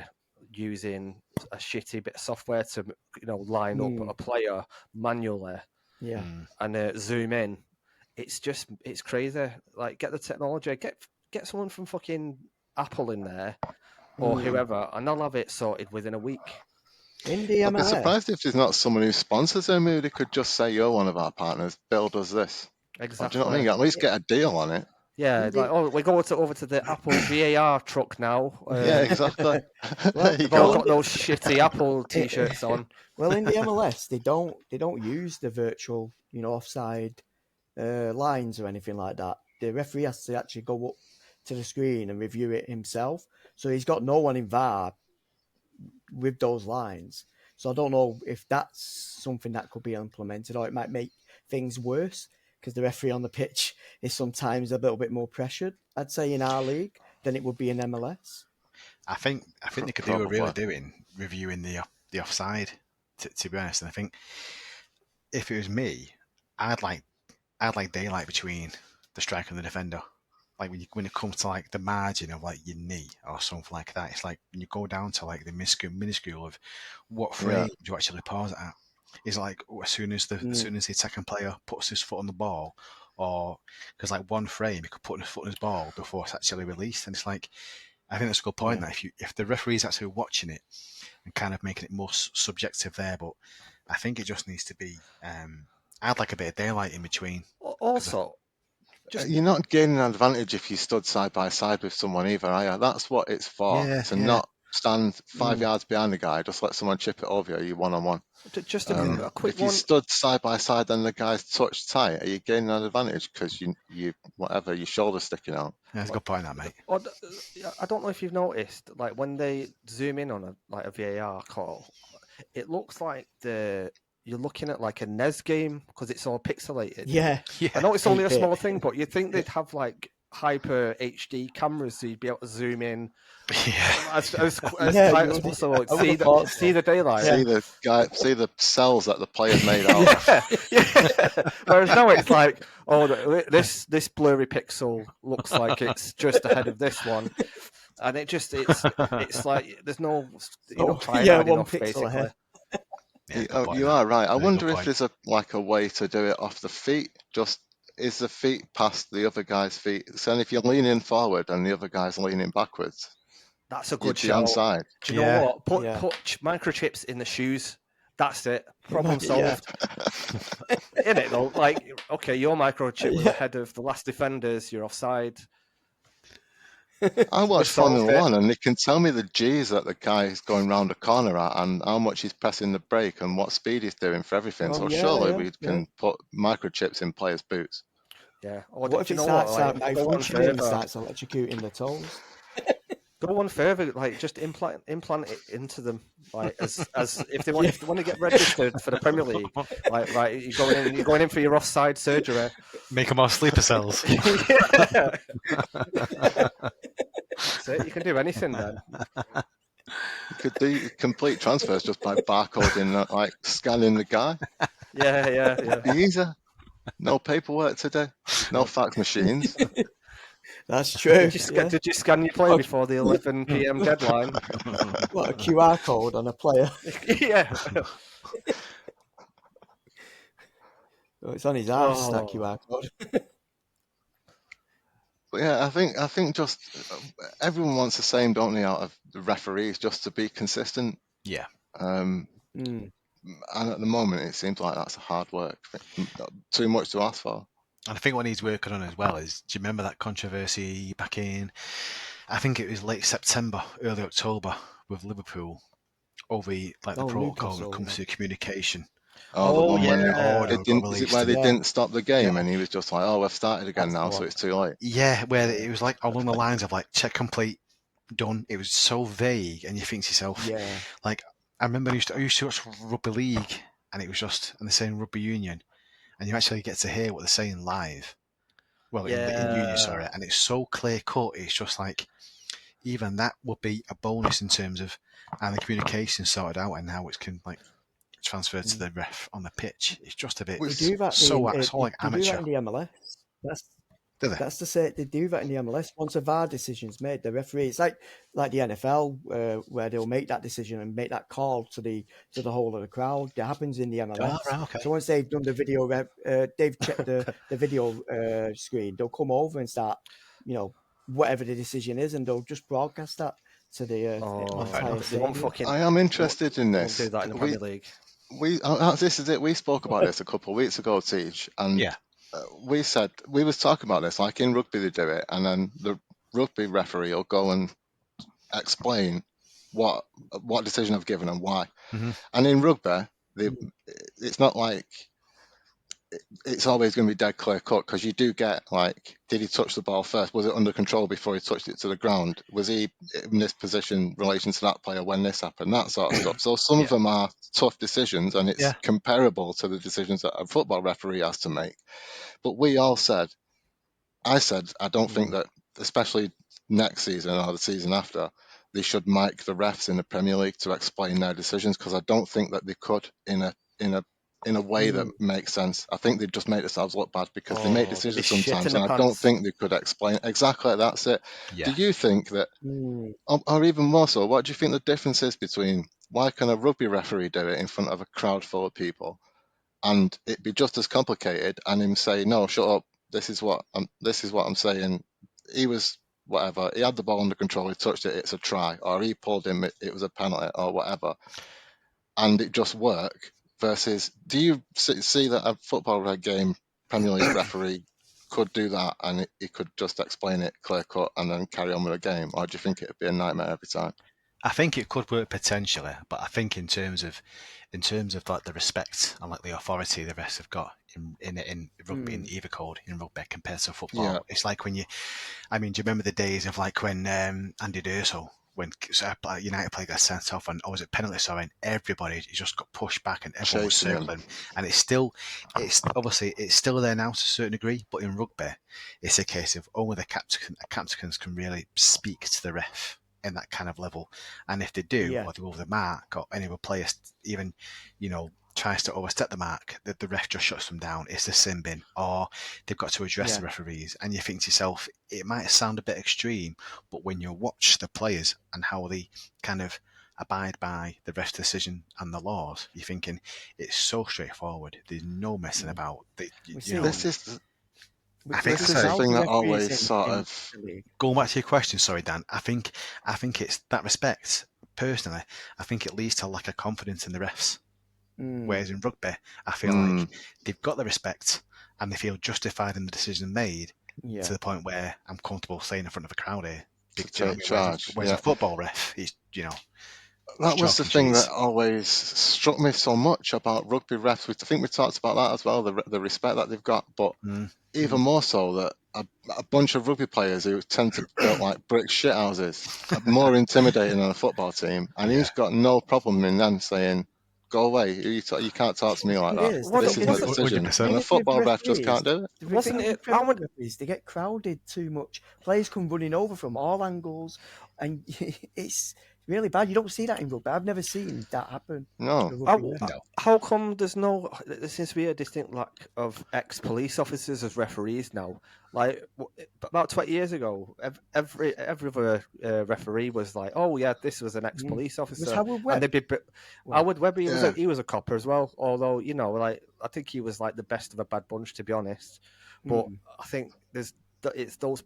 using a shitty bit of software to line up a player manually and zoom in. It's crazy. Like, get the technology, get someone from fucking Apple in there or whoever, and they'll have it sorted within a week. In the MLS. I'd be surprised if there's not someone who sponsors them who they could just say, you're one of our partners, Bill does this. Exactly. Do you know what I mean? At least get a deal on it. Yeah, we go over to the Apple VAR truck now. Yeah, exactly. They've all got those shitty Apple t-shirts on. Well, in the MLS, they don't use the virtual, offside lines or anything like that. The referee has to actually go up to the screen and review it himself. So he's got no one in VAR with those lines. So I don't know if that's something that could be implemented, or it might make things worse, because the referee on the pitch is sometimes a little bit more pressured, I'd say, in our league than it would be in MLS. I think they could do what we're really doing, reviewing the offside, to be honest. And I think if it was me, I'd like daylight between the striker and the defender. Like when it comes to like the margin of like your knee or something like that, it's like when you go down to like the minuscule of what frame you actually pause it at. Is like as soon as the attacking player puts his foot on the ball, or because like one frame he could put his foot on his ball before it's actually released, and it's like, I think that's a good point, that if the referee is actually watching it and kind of making it more subjective there, but I think it just needs to be add like a bit of daylight in between. Also, you're not gaining an advantage if you stood side by side with someone either, are you? That's what it's for. Not stand 5 yards behind the guy, just let someone chip it over you one-on-one. Just a quick if you stood side by side and the guy's touched tight, are you gaining an advantage because you your shoulder's sticking out? Yeah, that's a good point, that, mate. I don't know if you've noticed, like when they zoom in on a VAR call, it looks like you're looking at like a NES game because it's all pixelated. Yeah. I know it's only a small thing, but you'd think they'd have like hyper HD cameras so you'd be able to zoom in as tight as possible. See the daylight. See the cells that the player's made out of. Whereas now it's like, this blurry pixel looks like it's just ahead of this one, and it's like there's no trying enough, basically. Ahead. You are right. I wonder if there's a way to do it off the feet. Just is the feet past the other guy's feet? So if you're leaning forward and the other guy's leaning backwards, that's a good shout. Onside. Do you know what? Put microchips in the shoes. That's it. Problem solved. In it though, like, okay, your microchip was ahead of the last defenders. You're offside. I watch Just solve Formula it. One, and they can tell me the G's that the guy is going round a corner at, and how much he's pressing the brake, and what speed he's doing for everything. Oh So yeah, surely yeah, we yeah. can put microchips in players' boots. Yeah. Or do What if you it know what? starts Like, go one malfunctioning and further. starts electrocuting the toes? Go one further. Like, just implant it into them. Like, as if they want Yeah. if they want to get registered for the Premier League. Like, right, you're going in for your offside surgery. Make them all sleeper cells. Yeah. That's it. You can do anything then. You could do complete transfers just by barcoding, like scanning the guy. Yeah. Be easier. No paperwork today. No fax machines. That's true. Yeah. Did you scan your play before the 11 p.m. deadline? What, a QR code on a player? Yeah. Oh, it's on his ass, that Oh. QR code. But yeah, I think just everyone wants the same, don't they, out of the referees, just to be consistent. Yeah. And at the moment, it seems like that's hard work. Too much to ask for. And I think what he's working on as well is, do you remember that controversy back in, I think it was late September, early October, with Liverpool over the protocol that comes to communication? Oh, the one when is it where they didn't stop the game and he was just like, oh, we've started again now, so it's too late. Yeah, where it was like along the lines of like check complete, done. It was so vague, and you think to yourself, like, I remember I used to watch rugby league, and it was just, and they're saying rugby union, and you actually get to hear what they're saying live. Well, in union, sorry, and it's so clear cut. It's just like, even that would be a bonus in terms of how the communication sorted out and how it can like transfer to the ref on the pitch. It's just a bit They do that so they like amateur. do that in the MLS. Do they? That's to say, they do that in the MLS. Once a VAR decision's made, the referee, it's like the NFL, where they'll make that decision and make that call to the whole of the crowd. That happens in the MLS. Oh, right, okay. So once they've done the video, they've checked the video screen, they'll come over and start, whatever the decision is, and they'll just broadcast that to the entire stadium. I am interested in this. Do that in the Premier League. This is it. We spoke about this a couple of weeks ago, Teach, and we said we was talking about this. Like in rugby, they do it, and then the rugby referee will go and explain what decision I've given and why. Mm-hmm. And in rugby, it's not like it's always going to be dead clear cut, because you do get like, did he touch the ball first? Was it under control before he touched it to the ground? Was he in this position in relation to that player when this happened? That sort of stuff. So some of them are tough decisions, and it's comparable to the decisions that a football referee has to make. But we all said, I don't think that, especially next season or the season after, they should mic the refs in the Premier League to explain their decisions, because I don't think that they could in a way that makes sense. I think they just make themselves look bad, because they make decisions sometimes, and I don't think they could explain exactly. That's it. Do you think that, or even more so, what do you think the difference is between, why can a rugby referee do it in front of a crowd full of people, and it be just as complicated, and him say, no, shut up, this is what I'm saying, he was whatever, he had the ball under control, he touched it, it's a try, or he pulled him, it was a penalty, or whatever, and it just work, versus, do you see that a football game Premier League referee could do that, and he could just explain it clear cut and then carry on with the game, or do you think it'd be a nightmare every time? I think it could work potentially, but I think in terms of like the respect and like the authority the rest have got in rugby, in either code in rugby compared to football, it's like when do you remember the days of like when Andy D'Urso, when United played got sent off, and was it penalty, sorry, and everybody just got pushed back and everyone was circling, and it's obviously still there now to a certain degree, but in rugby it's a case of only the captains can really speak to the ref in that kind of level, and if they do, or they go over the mark, or any other player even tries to overstep the mark, the ref just shuts them down. It's the sin bin, or they've got to address the referees, and you think to yourself, it might sound a bit extreme, but when you watch the players and how they kind of abide by the ref's decision and the laws, you're thinking it's so straightforward, there's no messing about. This is the thing that always sort of... Going back to your question, sorry, Dan, I think it's that respect, personally, I think it leads to a lack of confidence in the refs. Whereas in rugby, I feel like they've got the respect and they feel justified in the decision made, to the point where I'm comfortable staying in front of a crowd here. big, to do you know take what I mean? charge. Whereas a football ref, he's That was chalk the and thing cheese. that always struck me so much about rugby refs. I think we talked about that as well, the respect that they've got, but even more so that a bunch of rugby players who tend to build like brick shit houses are more intimidating than a football team, and he's got no problem in them saying, "Go away! You can't talk to me like Thing that. is, What the This thing is my is, 100%. decision." the And thing a is with football ref just referees, can't do it. the Wasn't thing with it? Premier League referees, they get crowded too much. Players come running over from all angles, and it's really bad. You don't see that in rugby. I've never seen that happen. No, To a rugby ref. No. How come there seems to be a distinct lack of ex-police officers as referees now? Like about 20 years ago, every other referee was like, "Oh yeah, this was an ex-police Was officer," Howard and Webb? they'd be. Well, Howard Webb, yeah, he was a copper as well. Although like I think he was like the best of a bad bunch, to be honest. But I think it's those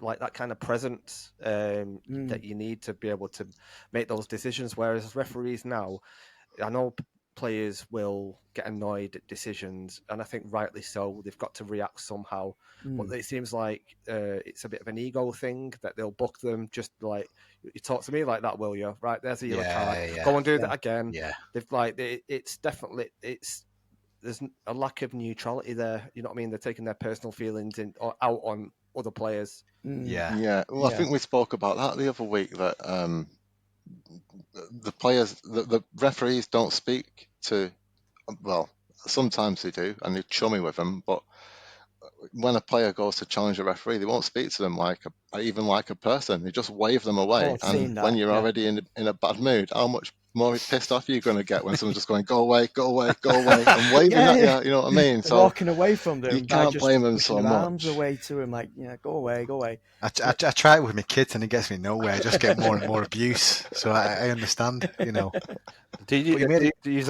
like that kind of presence that you need to be able to make those decisions. Whereas referees now, I know players will get annoyed at decisions, and I think rightly so. They've got to react somehow. But it seems like it's a bit of an ego thing that they'll book them just like, "You talk to me like that, will you? Right, there's a yellow card. Go and do that again." Yeah. They've like it's definitely there's a lack of neutrality there. You know what I mean? They're taking their personal feelings out on other players. Yeah. yeah. Well, I think we spoke about that the other week that the players, the referees don't speak to. Well, sometimes they do, and they're chummy with them, but when a player goes to challenge a referee, they won't speak to them even like a person. They just wave them away. I've seen And that, when you're yeah. already in a bad mood, how much more pissed off are you going to get when someone's just going, "Go away, go away, go away," and waving at you? You know what I mean? They're So walking away from them you by can't just blame them pushing so their arms much. away to him, like, go away, go away. I try it with my kids and it gets me nowhere. I just get more and more abuse. So I understand, Do you, But you made do you use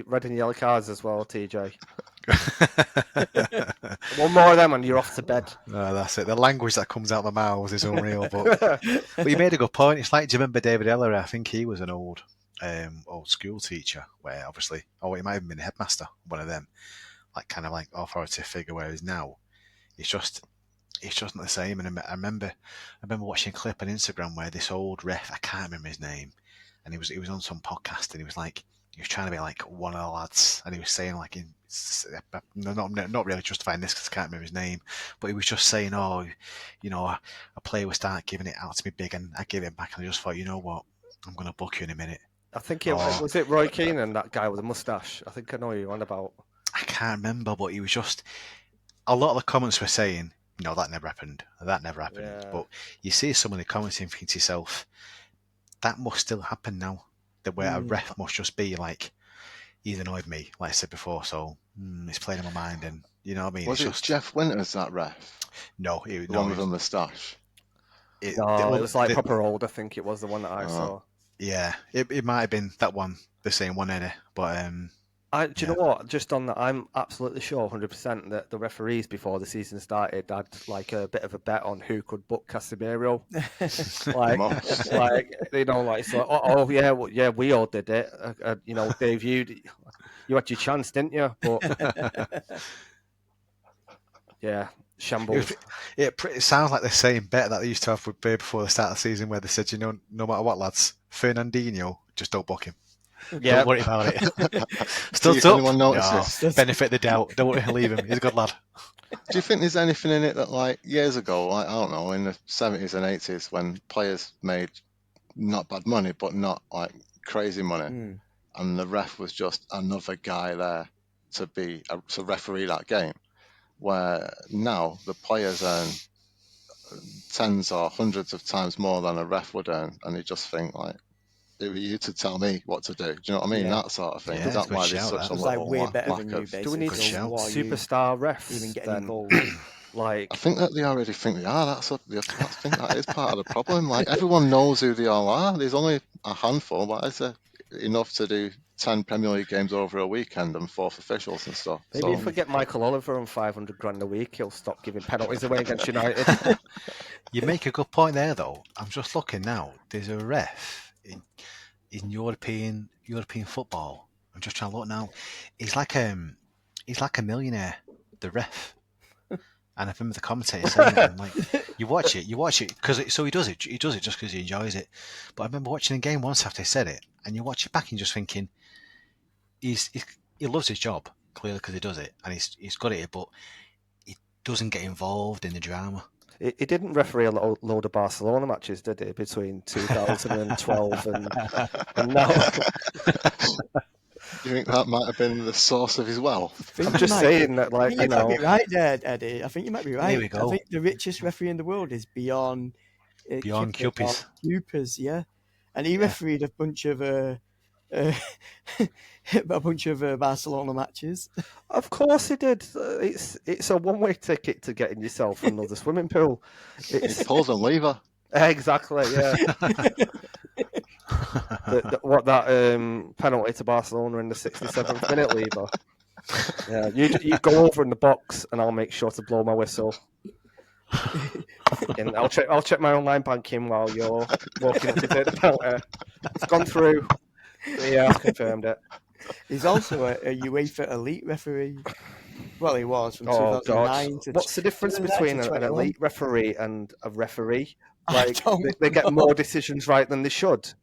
red and yellow cards as well, TJ? One more of them and you're off to bed. No, that's it. The language that comes out of my mouth is unreal. But you made a good point. It's like, do you remember David Ellery? I think he was an old school teacher where obviously, he might have been a headmaster, one of them, like kind of like authoritative figure, whereas now it's just not the same. And I remember watching a clip on Instagram where this old ref, I can't remember his name, and he was on some podcast and he was trying to be like one of the lads, and he was saying like not really justifying this because I can't remember his name, but he was just saying, a player would start giving it out to me big, and I give it back, and I just thought, you know what, I'm going to book you in a minute. I think was it Roy Keane and that guy with a moustache. I think I know who you're on about. I can't remember, but he was just, a lot of the comments were saying, no, that never happened. Yeah. But you see some of the comments and think to yourself, that must still happen now. Where a ref must just be like, he's annoyed me, like I said before, so it's playing in my mind, and you know what I mean. Was it Jeff Winters, that ref? No, the one with a moustache. It was like proper old. I think it was the one that I saw. Yeah, it might have been that one, the same one, Eddie. But do you know what? Just on that, I'm absolutely sure, 100%, that the referees before the season started had like a bit of a bet on who could book Casemiro. We all did it. Dave, you had your chance, didn't you? But yeah, shambles. It sounds like the same bet that they used to have with Bay before the start of the season, where they said, no matter what, lads, Fernandinho, just don't book him. Yeah. Don't worry about it. Still if anyone notices. No, benefit the doubt. Don't worry, leave him. He's a good lad. Do you think there's anything in it that, like, years ago, like, I don't know, in the 70s and 80s, when players made not bad money, but not like crazy money, and the ref was just another guy there to referee that game, where now the players earn tens or hundreds of times more than a ref would earn, and they just think, like, it were you to tell me what to do. Do you know what I mean? Yeah. That sort of thing. Yeah, Is that why there's such a like we're better lack than you, of? basically. Do we need superstar refs even getting then? involved? I think that they already think they are. I think that is part of the problem. Like, everyone knows who they all are. There's only a handful, but is it enough to do 10 Premier League games over a weekend and 4 officials and stuff? Maybe if we get Michael Oliver on 500 grand a week, he'll stop giving penalties away against United. You make a good point there, though. I'm just looking now. There's a ref in European football. I'm just trying to look now. He's like a millionaire. The ref. And I remember the commentator saying it, and like, you watch it, because he does it just because he enjoys it. But I remember watching a game once after he said it, and you watch it back and you're just thinking, he loves his job, clearly, because he does it, and he's good at it, but he doesn't get involved in the drama. He didn't referee a load of Barcelona matches, did he, between 2012 and now? Do you think that might have been the source of his wealth? I'm just saying that, like, you might be right there, Eddie. I think you might be right. There we go. I think the richest referee in the world is beyond Cupis. yeah. And he refereed a bunch of Barcelona matches. Of course he did. It's a one-way ticket to getting yourself another swimming pool. He pulls a lever. Exactly, yeah. That penalty to Barcelona in the 67th minute lever. Yeah, you go over in the box, and I'll make sure to blow my whistle. And I'll check my online banking while you're walking up to take the penalty. It's gone through. Yeah, I've confirmed it. He's also a UEFA elite referee. Well, he was from 2009 to... What's the difference between an elite referee and a referee? Like, they get more decisions right than they should.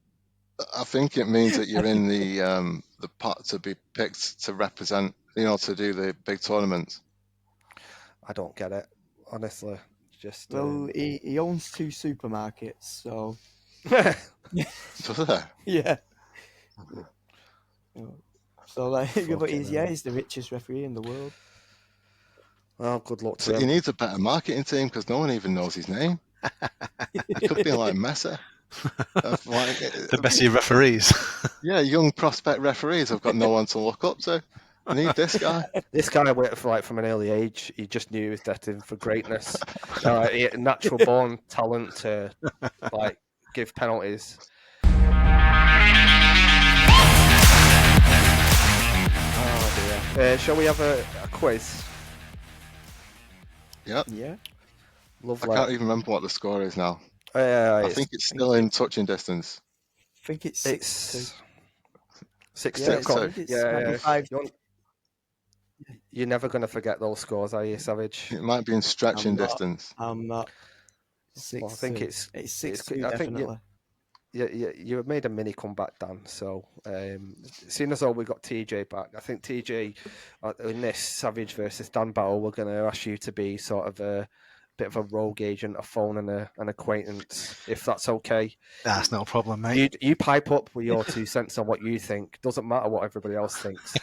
I think it means that you're in the pot to be picked to represent, to do the big tournaments. I don't get it, honestly. Just well, he owns 2 supermarkets, so Does it? yeah. So like, but he's the richest referee in the world. Well, good luck to So him. he needs a better marketing team because no one even knows his name. He could be like Messi. The Messi referees. Yeah, young prospect referees have got no one to look up to. I need this guy. This guy, from an early age, he just knew he was destined for greatness. He had a natural born talent to give penalties. Oh dear. Shall we have a quiz? Yep. Yeah. Lovely. I can't even remember what the score is now. I think it's still in touching distance. I think it's 6-2. 6-2. Yeah. You're never going to forget those scores, are you, Savage? It might be in stretching distance. I'm not. 6-2. Well, I think it's 6-2, I definitely. You made a mini comeback, Dan. So, seeing as though we got TJ back, I think TJ in this Savage versus Dan battle, we're going to ask you to be sort of a bit of a rogue agent, a phone and an acquaintance, if that's okay. That's no problem, mate. You pipe up with your 2 cents on what you think. Doesn't matter what everybody else thinks.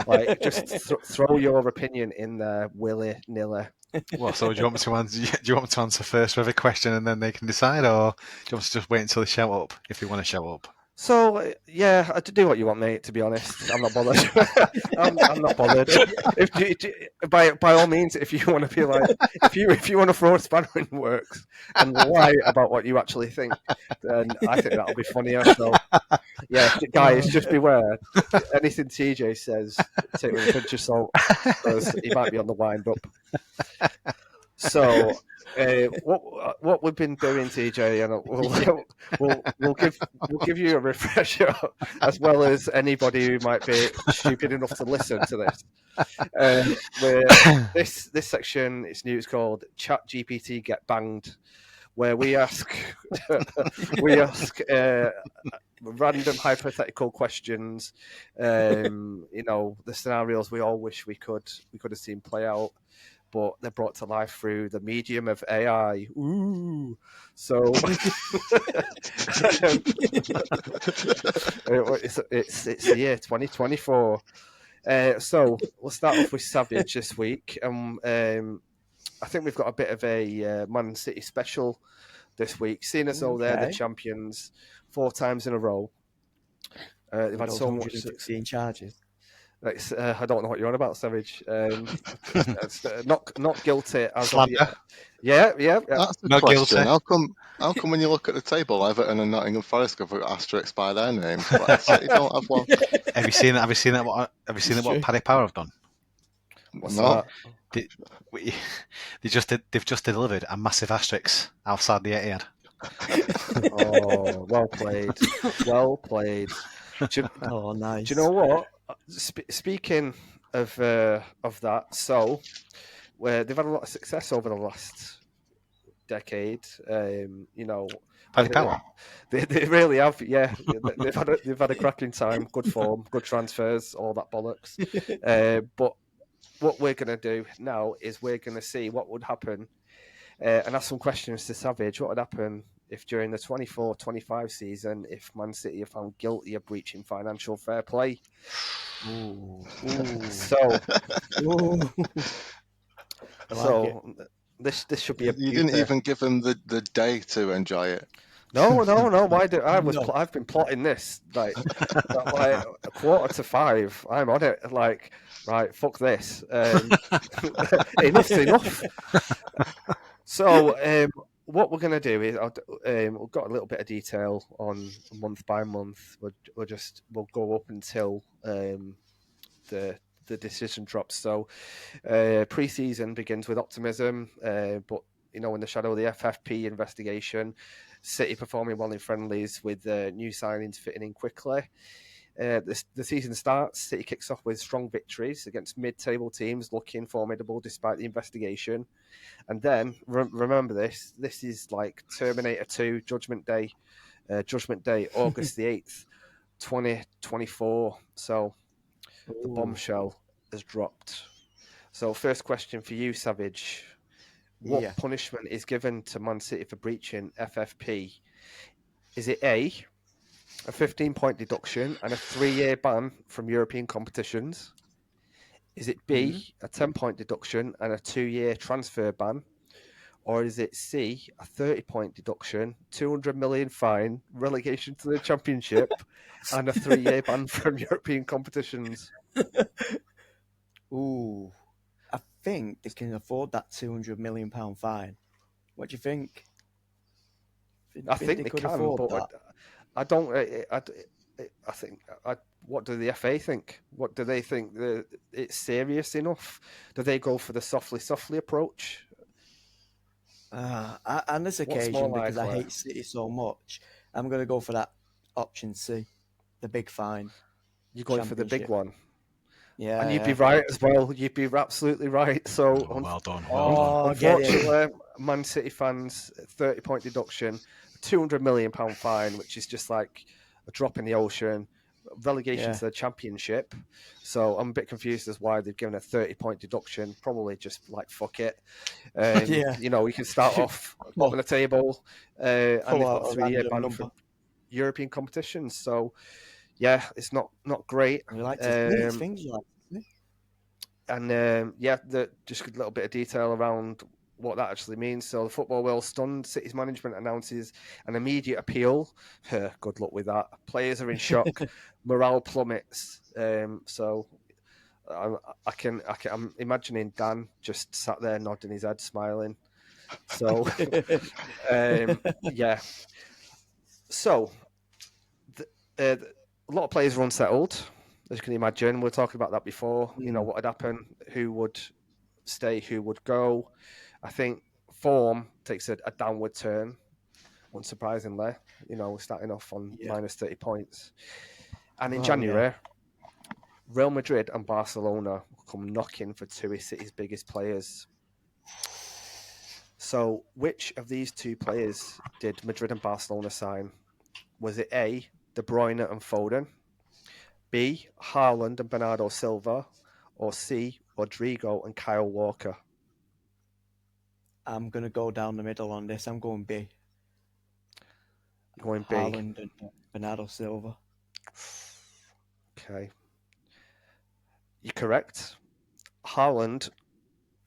Like, just throw your opinion in there, willy-nilly. Well, so do you want me to answer? Do you want me to answer first with a question and then they can decide, or do you want me to just wait until they shout up if they want to shout up? So yeah, I do what you want, mate. To be honest, I'm not bothered. I'm not bothered. By all means, if you want to be like, if you want to throw a spanner in the works and lie about what you actually think, then I think that'll be funnier. So yeah, guys, just beware. Anything TJ says, take it with a pinch of salt, because he might be on the wind up. So. What we've been doing, TJ, and we'll give you a refresher, as well as anybody who might be stupid enough to listen to this. This section is new. It's called Chat GPT Get Banged, where we ask random hypothetical questions. The scenarios we all wish we could have seen play out, but they're brought to life through the medium of AI. Ooh. So it's the year 2024. So we'll start off with Savage this week. I think we've got a bit of a Man City special this week, seeing as though they're the champions 4 times in a row. They've had so much 16 charges. I don't know what you're on about, Savage. Not guilty as Slander. of yet. Yeah. That's the Not question. guilty. How come when you look at the table, Everton and Nottingham Forest have got asterisks by their names, but City don't have one? Have you seen that? What Paddy Power have done? What's that? They've just delivered a massive asterisk outside the Etihad. Oh, well played. Well played. Nice. Do you know what? Speaking of that, so where they've had a lot of success over the last decade. Paddy Power. They really have. Yeah, they've had a cracking time, good form, good transfers, all that bollocks. But what we're going to do now is we're going to see what would happen and ask some questions to Savage. What would happen if during the 24-25 season, if Man City are found guilty of breaching financial fair play? Ooh. So I like it. This should be a You didn't beauty. even give them the day to enjoy it. No. Why do No. I've been plotting this like a 4:45. I'm on it. Like, right, fuck this. Enough's enough. So what we're gonna do is we've got a little bit of detail on month by month. We'll go up until the decision drops. So pre-season begins with optimism, but in the shadow of the FFP investigation, City performing well in friendlies with new signings fitting in quickly. The season starts, City kicks off with strong victories against mid-table teams looking formidable despite the investigation. And then, remember this is like Terminator 2, Judgment Day, August the 8th, 2024. So the bombshell has dropped. So first question for you, Savage. What punishment is given to Man City for breaching FFP? Is it A, a 15-point deduction and a 3-year ban from European competitions? Is it B, a 10-point deduction and a 2-year transfer ban? Or is it C, a 30-point deduction, 200 million fine, relegation to the Championship, and a 3-year ban from European competitions? Ooh. I think they can afford that £200 million fine. What do you think? I think they could can, afford but that. I don't. I think. What do the FA think? What do they think? It's serious enough? Do they go for the softly approach? On this occasion, because I hate City so much, I'm going to go for that option C, the big fine. You're going for the big one. Yeah. And you'd be right as well. You'd be absolutely right. So, well done. Unfortunately, Man City fans, 30-point deduction, £200 million fine, which is just like a drop in the ocean, relegation to the Championship. So I'm a bit confused as why they've given a 30-point deduction. Probably just like, fuck it. We can start off bottom of the table, and they've got a 3-year ban for European competitions. So, yeah, it's not great. We like to see things like this. And just a little bit of detail around what that actually means. So the football world stunned. City's management announces an immediate appeal. Good luck with that. Players are in shock. Morale plummets. So I'm imagining Dan just sat there nodding his head, smiling. So yeah. So a lot of players are unsettled, as you can imagine. We were talking about that before. What would happen, who would stay, who would go. I think form takes a downward turn, unsurprisingly. We're starting off on minus 30 points. And in January, Real Madrid and Barcelona come knocking for two of City's biggest players. So which of these two players did Madrid and Barcelona sign? Was it A, De Bruyne and Foden, B, Haaland and Bernardo Silva, or C, Rodrigo and Kyle Walker? I'm going to go down the middle on this. I'm going B. Going B. Haaland and Bernardo Silva. Okay. You're correct. Haaland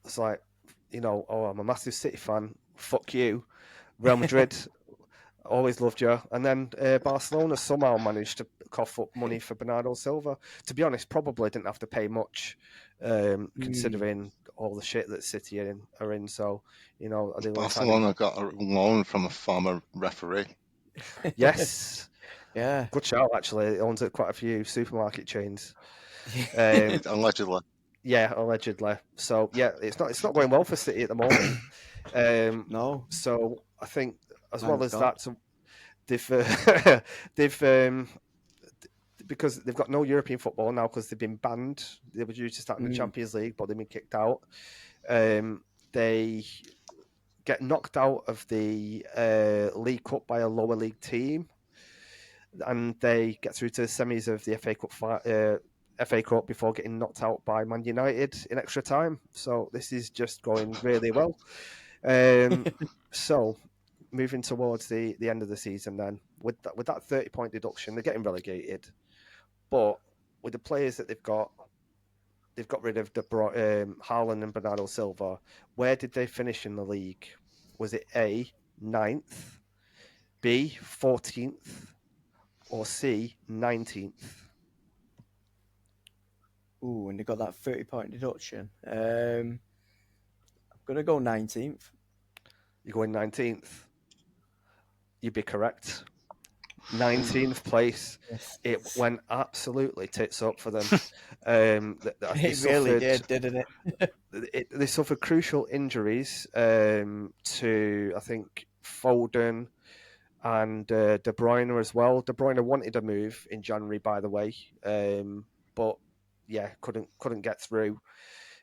was like, I'm a massive City fan. Fuck you. Real Madrid, always loved you. And then Barcelona somehow managed to cough up money for Bernardo Silva. To be honest, probably didn't have to pay much, considering all the shit that City are in. So, Barcelona got a loan from a former referee. Yes. Yeah. Good shout, actually. It owns quite a few supermarket chains. Allegedly. Yeah, allegedly. So yeah, it's not going well for City at the moment. No. So I think as Thank well as God. that, they've because they've got no European football now because they've been banned. They were due to start in the Champions League, but they've been kicked out. They get knocked out of the League Cup by a lower league team, and they get through to the semis of the FA Cup before getting knocked out by Man United in extra time. So this is just going really well. So moving towards the end of the season, then with that 30-point deduction, they're getting relegated. But with the players that they've got rid of Haaland and Bernardo Silva. Where did they finish in the league? Was it A, 9th, B, 14th, or C, 19th? Ooh, and they got that 30-point deduction. I'm going to go 19th. You're going 19th. You'd be correct. 19th place. Yes. It went absolutely tits up for them. It really did, didn't it? They suffered crucial injuries to, I think, Foden and De Bruyne as well. De Bruyne wanted to move in January, by the way, but yeah, couldn't get through.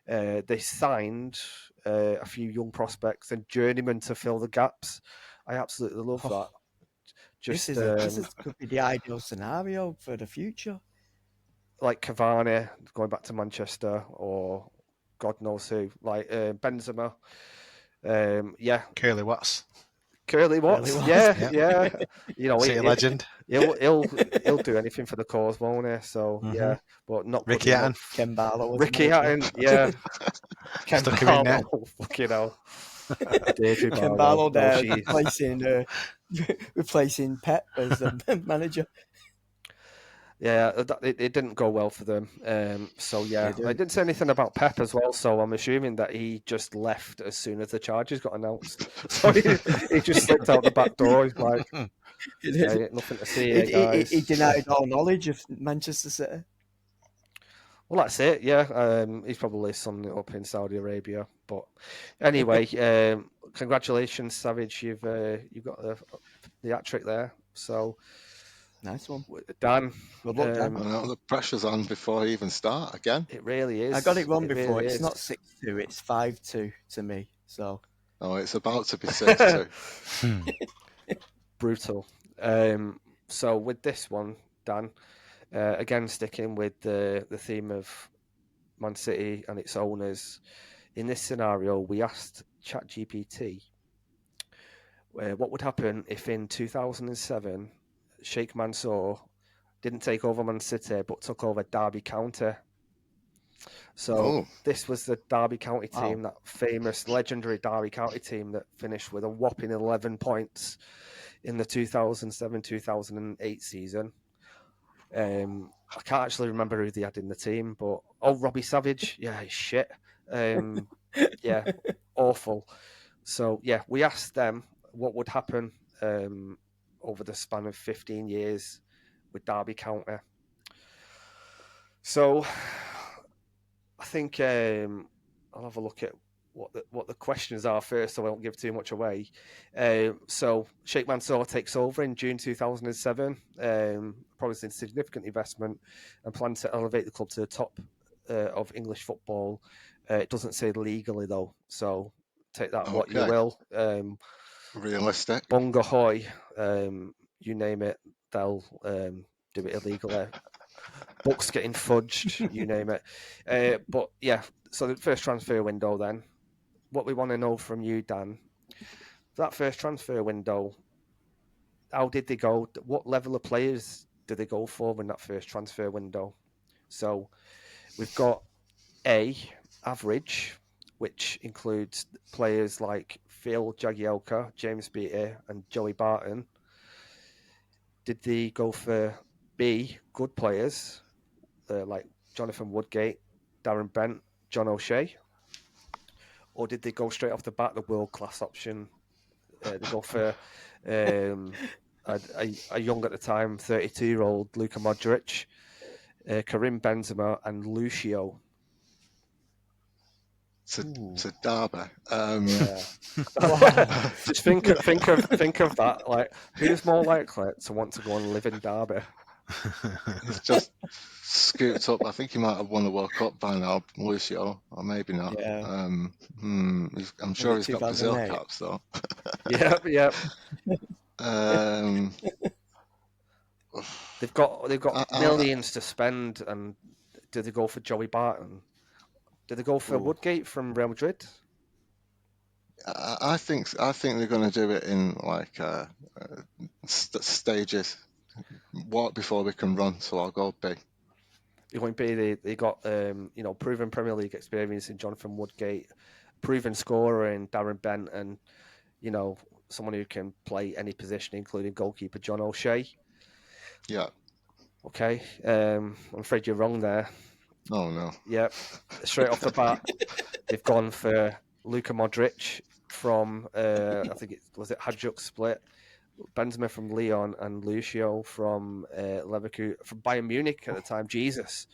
They signed a few young prospects and journeymen to fill the gaps. I absolutely love that. This could be the ideal scenario for the future. Like Cavani going back to Manchester, or God knows who, like Benzema. Curly Watts. Yeah. You know, City legend. He'll do anything for the cause, won't he? So yeah, but not Ricky Hatton. Ken Barlow. Ricky Hatton, yeah. Ken Stuck him in there. Barlow, fucking hell. Ken Barlow there replacing Pep as the manager. Yeah, it didn't go well for them. So yeah, I didn't say anything about Pep as well. So I'm assuming that he just left as soon as the charges got announced. So he just slipped out the back door. He's like, nothing to see here, guys. He denied all knowledge of Manchester City. Well, that's it. Yeah, he's probably summing it up in Saudi Arabia. But anyway, congratulations, Savage. You've got the hat trick there. So. Nice one. Dan. Good luck, Dan. The pressure's on before I even start again. It really is. I got it wrong before. Really it's is. not 6-2, it's 5-2 to me. So. Oh, it's about to be 6-2. Brutal. So with this one, Dan, again sticking with the theme of Man City and its owners, in this scenario, we asked ChatGPT what would happen if in 2007 Sheikh Mansour didn't take over Man City but took over Derby County. So this was the Derby County team, that famous, legendary Derby County team that finished with a whopping 11 points in the 2007-2008 season. I can't actually remember who they had in the team, but Robbie Savage, yeah, he's shit. Yeah, awful. So yeah, we asked them what would happen over the span of 15 years with Derby County. So I think I'll have a look at what the questions are first, so I won't give too much away. So Sheikh Mansour takes over in June 2007, promising significant investment and plans to elevate the club to the top of English football. It doesn't say legally though, so take that what you will. Realistic. Bunga Hoy, you name it, they'll do it illegally. Books getting fudged, you name it. But yeah, so the first transfer window then. What we want to know from you, Dan, that first transfer window, how did they go? What level of players did they go for in that first transfer window? So we've got A, average, which includes players like Phil Jagielka, James Beattie, and Joey Barton. Did they go for B, good players, like Jonathan Woodgate, Darren Bent, John O'Shea? Or did they go straight off the bat, the world-class option? They go for a young at the time, 32-year-old Luka Modric, Karim Benzema, and Lucio. To Derby. Just think of that. Like, who's more likely to want to go and live in Derby? He's just scooped up. I think he might have won the World Cup by now, Lucio, or maybe not. Yeah. I'm sure it he's got Brazil 2008? caps though. Yep, yep. Um, They've got I- millions to spend, and do they go for Joey Barton? Do they go for Ooh. Woodgate from Real Madrid? I think they're going to do it in like stages. Walk before we can run, so I'll go big. You're going to be they got proven Premier League experience in Jonathan Woodgate, proven scorer in Darren Bent, and someone who can play any position, including goalkeeper John O'Shea. Yeah. Okay, I'm afraid you're wrong there. Oh no. Yep, straight off the bat, they've gone for Luka Modric from I think it was Hajduk Split, Benzema from Lyon, and Lucio from Leverkusen from Bayern Munich at the time. Jesus,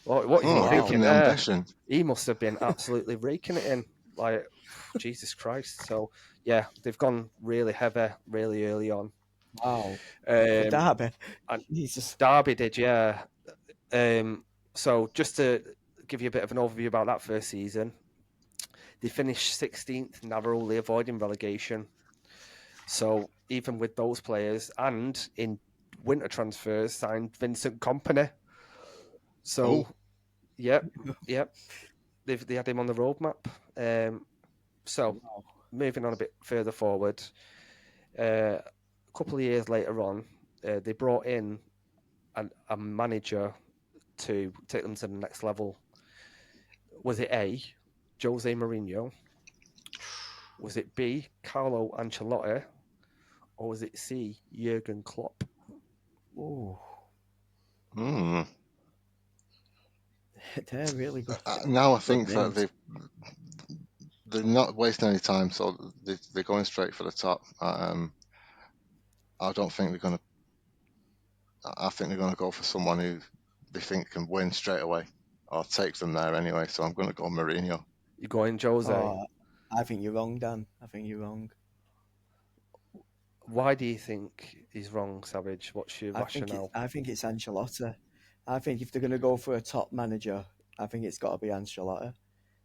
what is he Give thinking him the there? ambition. He must have been absolutely raking it in, like Jesus Christ. So yeah, they've gone really heavy, really early on. Wow. For Derby. And Jesus. Derby did, yeah. So just to give you a bit of an overview about that first season, they finished 16th, narrowly avoiding relegation. So even with those players, and in winter transfers, signed Vincent Kompany. So, yep, they had him on the roadmap. So moving on a bit further forward, a couple of years later on, they brought in a manager to take them to the next level. Was it A, Jose Mourinho? Was it B, Carlo Ancelotti? Or was it C, Jurgen Klopp? Ooh. Hmm. They're really good. Now I think names. that they're not wasting any time, so they're going straight for the top. I don't think they're going to. I think they're going to go for someone who they think can win straight away, or take them there anyway. So I'm going to go Mourinho. You're going Jose. Oh, I think you're wrong, Dan. I think you're wrong. Why do you think he's wrong, Savage? What's your I rationale? think it's Ancelotti. I think if they're going to go for a top manager, I think it's got to be Ancelotti.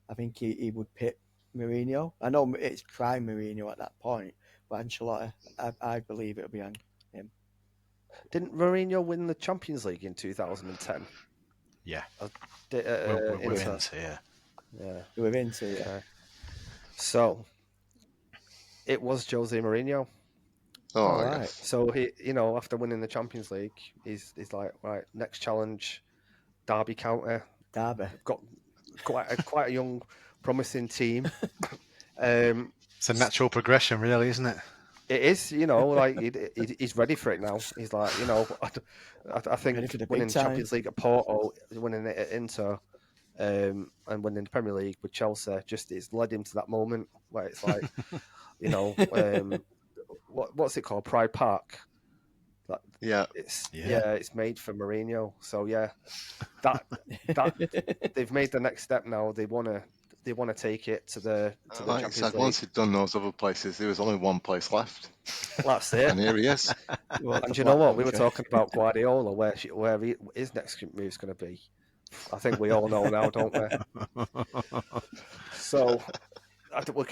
I think he would pick Mourinho. I know it's prime Mourinho at that point, but Ancelotti, I believe it'll be him. Didn't Mourinho win the Champions League in 2010? Yeah. We're into, yeah. Yeah. We're into, yeah. Okay. So, it was Jose Mourinho. Oh, right. yes. So, he, after winning the Champions League, he's like, right, next challenge, Derby County. Derby. Got quite a young, promising team. It's a natural progression, really, isn't it? It is, like he's ready for it now. He's like, I think winning the Champions League at Porto, winning it at Inter, and winning the Premier League with Chelsea, just it's led him to that moment where it's like, what's it called, Pride Park. Yeah. It's made for Mourinho. So yeah, that they've made the next step now. They want to take it to the Like Champions said, League. once he'd done those other places, there was only one place left. That's it. And here he is. And you know what? We were talking about Guardiola, where his next move's going to be. I think we all know now, don't we? So we're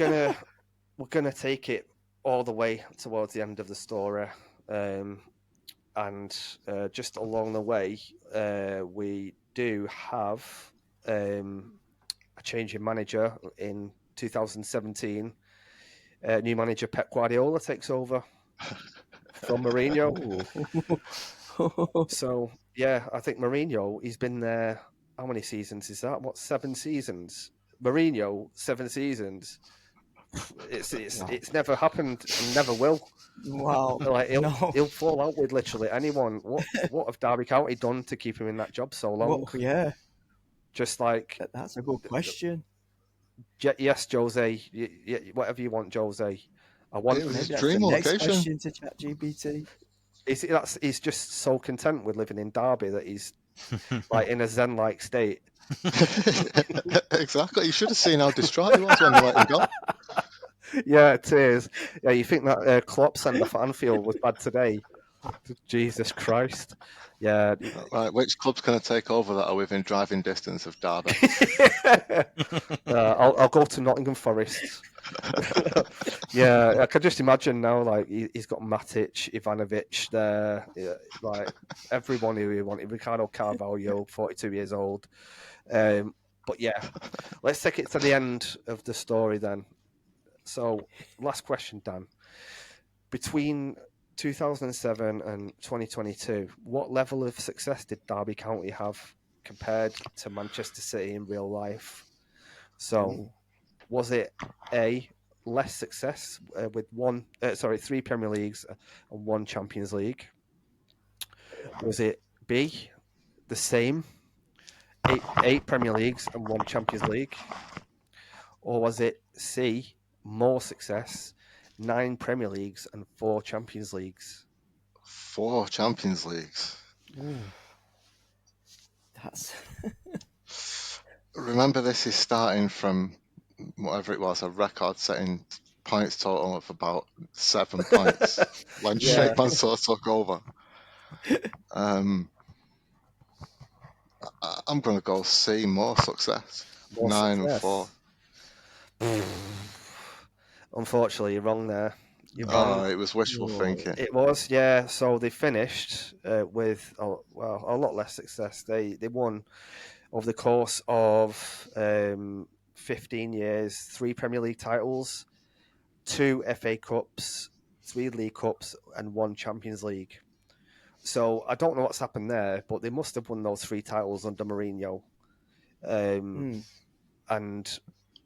gonna take it all the way towards the end of the story, and just along the way, we do have a change in manager in 2017. New manager Pep Guardiola takes over from Mourinho. So yeah, I think Mourinho, he's been there. How many seasons is that? 7 seasons? Mourinho, 7 seasons. It's never happened and never will. Wow. Like he'll fall out with literally anyone. What have Derby County done to keep him in that job so long? Yeah. Just like that's a good question. Yes, Jose. Whatever you want, Jose. I want. It was his dream location. Next question to ChatGPT. He's just so content with living in Derby that he's like in a zen-like state. Exactly. You should have seen how distraught he was when they let him go. Yeah, it is. Yeah, you think that Klopp sent off Anfield was bad today? Jesus Christ. Yeah. Right, which club's going to take over that are within driving distance of Derby? I'll go to Nottingham Forest. Yeah, I can just imagine now. Like he's got Matic, Ivanovic there, like everyone who he wanted. Ricardo Carvalho, 42 years old. But yeah, let's take it to the end of the story then. So, last question, Dan. Between 2007 and 2022, what level of success did Derby County have compared to Manchester City in real life? So, was it A, less success with 3 Premier Leagues and 1 Champions League? Was it B, the same, 8 Premier Leagues and 1 Champions League? Or was it C, more success, 9 Premier Leagues and 4 Champions Leagues? 4 Champions Leagues. That's Remember, this is starting from whatever it was, a record-setting points total of about 7 points when Sheikh Mansour took over. I'm going to go C, more success. More 9 and success. 4. Unfortunately, you're wrong there. You're wrong. It was wishful thinking. It was, yeah. So they finished with a lot less success. They won over the course of 15 years 3 Premier League titles, 2 FA Cups, 3 League Cups, and 1 Champions League. So I don't know what's happened there, but they must have won those 3 titles under Mourinho. And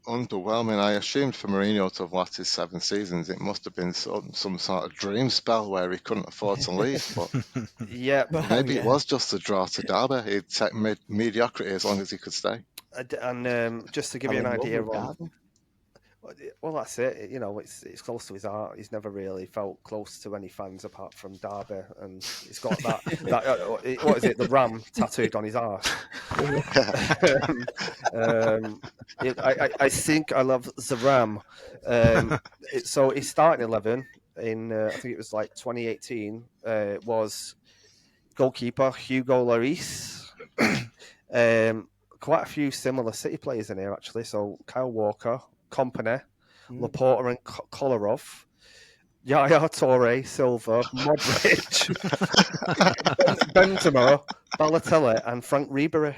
underwhelming. I assumed for Mourinho to have lasted 7 seasons, it must have been some sort of dream spell where he couldn't afford to leave. But yeah, maybe it was just a draw to Derby. He'd take mediocrity as long as he could stay. And just to give you an idea on, well, that's it. You know, it's close to his heart. He's never really felt close to any fans apart from Derby, and he's got that what is it? The ram tattooed on his arse. I think I love the ram. So his starting 11 in I think it was like 2018 was goalkeeper Hugo Lloris. Quite a few similar City players in here actually. So Kyle Walker, Kompany, Laporta and Kolarov, Yaya Toure, Silva, Modric, Benzema, Balotelli, and Frank Ribery.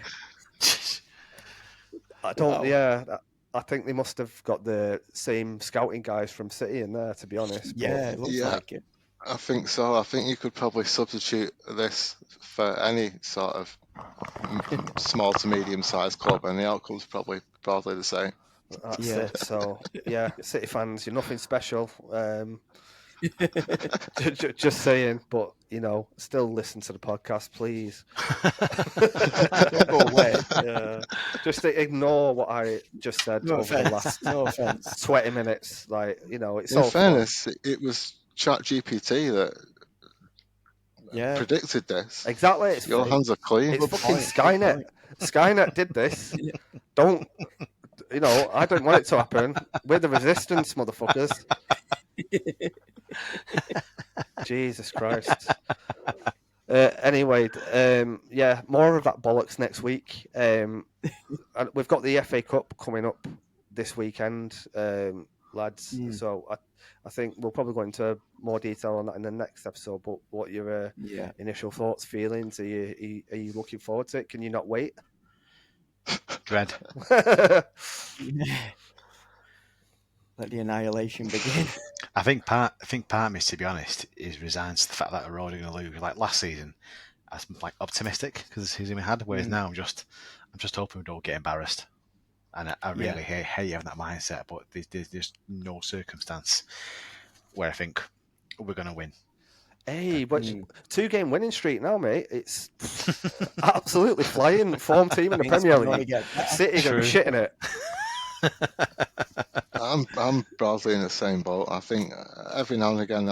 I think they must have got the same scouting guys from City in there, to be honest. Yeah, it looks like it. I think so. I think you could probably substitute this for any sort of small to medium-sized club, and the outcome's probably broadly the same. That's it. So, yeah, City fans, you're nothing special. Just saying, but still listen to the podcast, please. Don't go away. Yeah. Just ignore what I just said over the last 20 minutes. Like, it's all. In fairness, it was ChatGPT that predicted this. Exactly. Your hands are clean. It's fucking Skynet. Skynet did this. Don't. I don't want it to happen. We're the resistance, motherfuckers. Jesus Christ. Anyway, more of that bollocks next week. And we've got the FA Cup coming up this weekend, lads. So I think we'll probably go into more detail on that in the next episode. But what are your initial thoughts, feelings? Are you looking forward to it? Can you not wait? Dread. Let the annihilation begin. I think part of me, to be honest, is resigned to the fact that we're already going to lose. Like last season, I was optimistic because the season we had. Whereas now I'm just hoping we don't get embarrassed. And I really hate having that mindset. But there's no circumstance where I think we're going to win. Hey, but 2-game winning streak now, mate. It's absolutely flying. Form team in the Premier League. City are shitting it. I'm broadly in the same boat. I think every now and again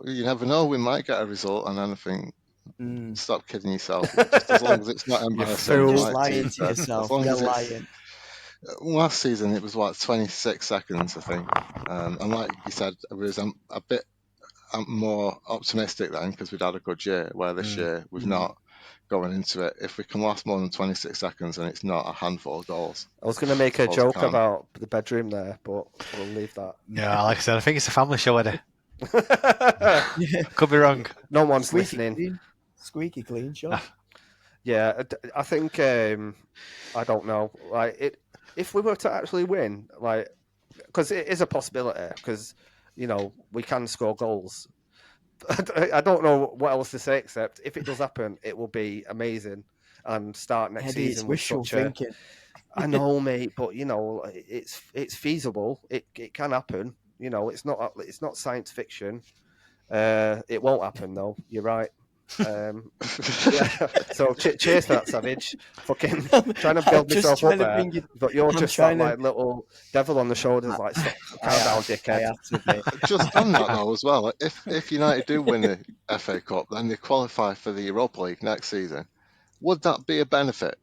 you never know, we might get a result, and then I think stop kidding yourself. Just as long as it's not embarrassing. You're just lying to yourself. You're lying. Last season it was 26 seconds, I think, and like you said, it was a bit more optimistic then because we'd had a good year, where this year we've not. going into it. If we can last more than 26 seconds and it's not a handful of goals. I was going to make a suppose I joke can. about the bedroom there, but we'll leave that. No, like I said, I think it's a family show, Eddie. Yeah. Could be wrong. No one's Squeaky listening. clean. Squeaky clean shot. Yeah, I think I don't know. Like if we were to actually win, like, because it is a possibility, because we can score goals. I don't know what else to say except if it does happen, it will be amazing and start next Eddie, it's season with wishful such a. thinking. I know, mate, but it's feasible. It can happen. It's not science fiction. It won't happen though. You're right. Yeah. So cheers for that, Savage. Fucking trying to build myself up there, but you're just that like little devil on the shoulders, like calm down, dickhead. Just on that though, as well. If United do win the FA Cup, then they qualify for the Europa League next season. Would that be a benefit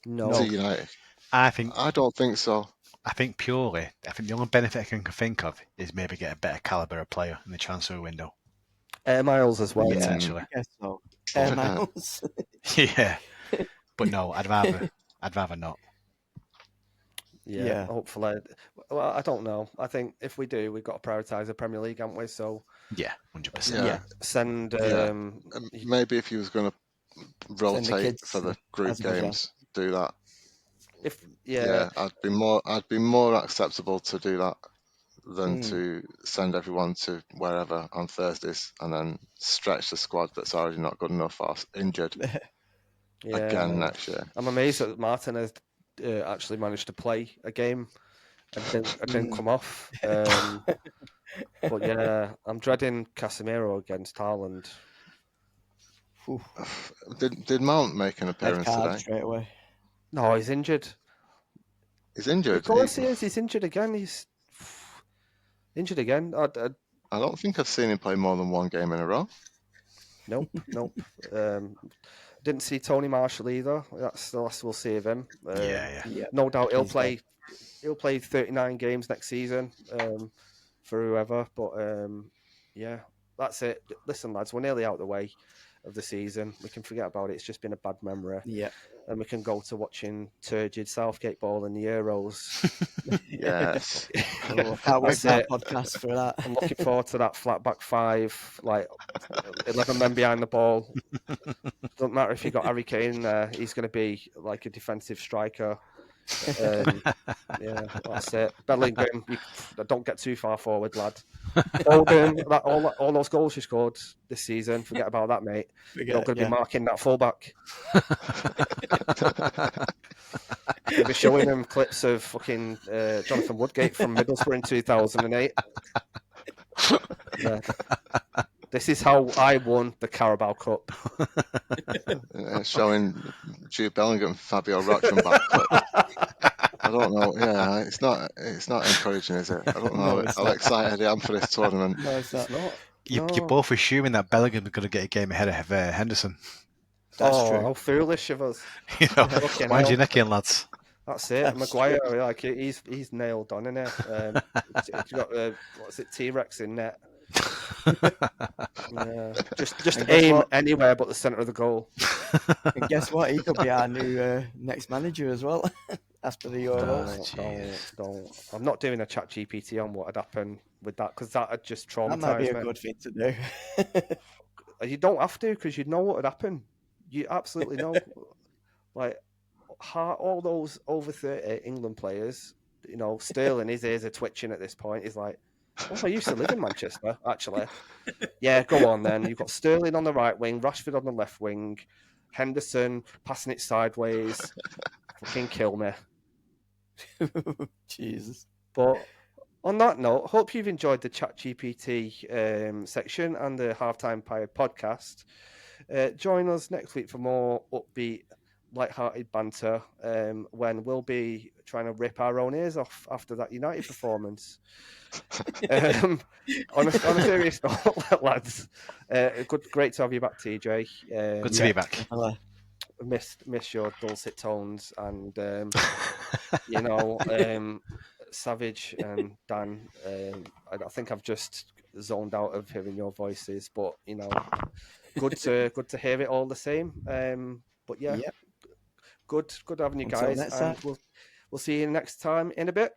No. to United? I don't think so. I think the only benefit I can think of is maybe get a better caliber of player in the transfer window. Air miles as well. Potentially. I guess so. Air miles. Yeah. But no, I'd rather not. Yeah, hopefully. Well, I don't know. I think if we do, we've got to prioritise the Premier League, haven't we? So yeah, 100%. Yeah, send. Maybe if you was going to rotate for the group games, do that. I'd be more acceptable to do that than to send everyone to wherever on Thursdays and then stretch the squad that's already not good enough or injured again next year. I'm amazed that Martin has actually managed to play a game and didn't come off. But yeah, I'm dreading Casemiro against Haaland. Did Mount make an appearance today? Straight away. No, he's injured. He's injured? Of course he is. He's injured again. He's injured again. I don't think I've seen him play more than one game in a row. Nope. Didn't see Tony Marshall either. That's the last we'll see of him. No doubt he'll play 39 games next season for whoever. But that's it. Listen, lads, we're nearly out of the way of the season. We can forget about it. It's just been a bad memory. Yeah. And we can go to watching turgid Southgate ball in the Euros. Yes. Can't wait for that podcast for that. I'm looking forward to that flat back five, like 11 men behind the ball. Doesn't matter if you got Harry Kane there, he's going to be like a defensive striker. That's it. Bellingham, don't get too far forward, lad. Foden, all those goals you scored this season, forget about that, mate. You're going to be marking that fullback. You'll be showing him clips of fucking Jonathan Woodgate from Middlesbrough in 2008. This is how I won the Carabao Cup. Showing Jude Bellingham, Fabio Rochman back clip. I don't know. Yeah, it's not encouraging, is it? I don't know how excited I am for this tournament. No, it's not. You're both assuming that Bellingham's going to get a game ahead of Henderson. That's true. How foolish of us! Mind your neck in, lads. That's it. Maguire, like he's nailed on, isn't it? He's got T-Rex in net. Just aim anywhere but the centre of the goal. And guess what? He could be our new next manager as well. After the Euros. Don't. I'm not doing a chat GPT on what had happened with that because that had just traumatized me. That might be a good thing to do. You don't have to because you know what would happen. You absolutely know. Like all those over 30 England players, Sterling, his ears are twitching at this point. He's like, I used to live in Manchester, actually. Yeah, go on then. You've got Sterling on the right wing, Rashford on the left wing, Henderson passing it sideways. Fucking kill me. Jesus. But on that note, hope you've enjoyed the ChatGPT section and the Halftime Pie podcast. Join us next week for more upbeat, light-hearted banter when we'll be trying to rip our own ears off after that United performance. On a serious note, lads, great to have you back, TJ. Good to be back. Hello. Miss your dulcet tones and Savage and Dan. I think I've just zoned out of hearing your voices, but good to hear it all the same. But yeah, Yep. good having you Until guys, next and time. we'll see you next time in a bit.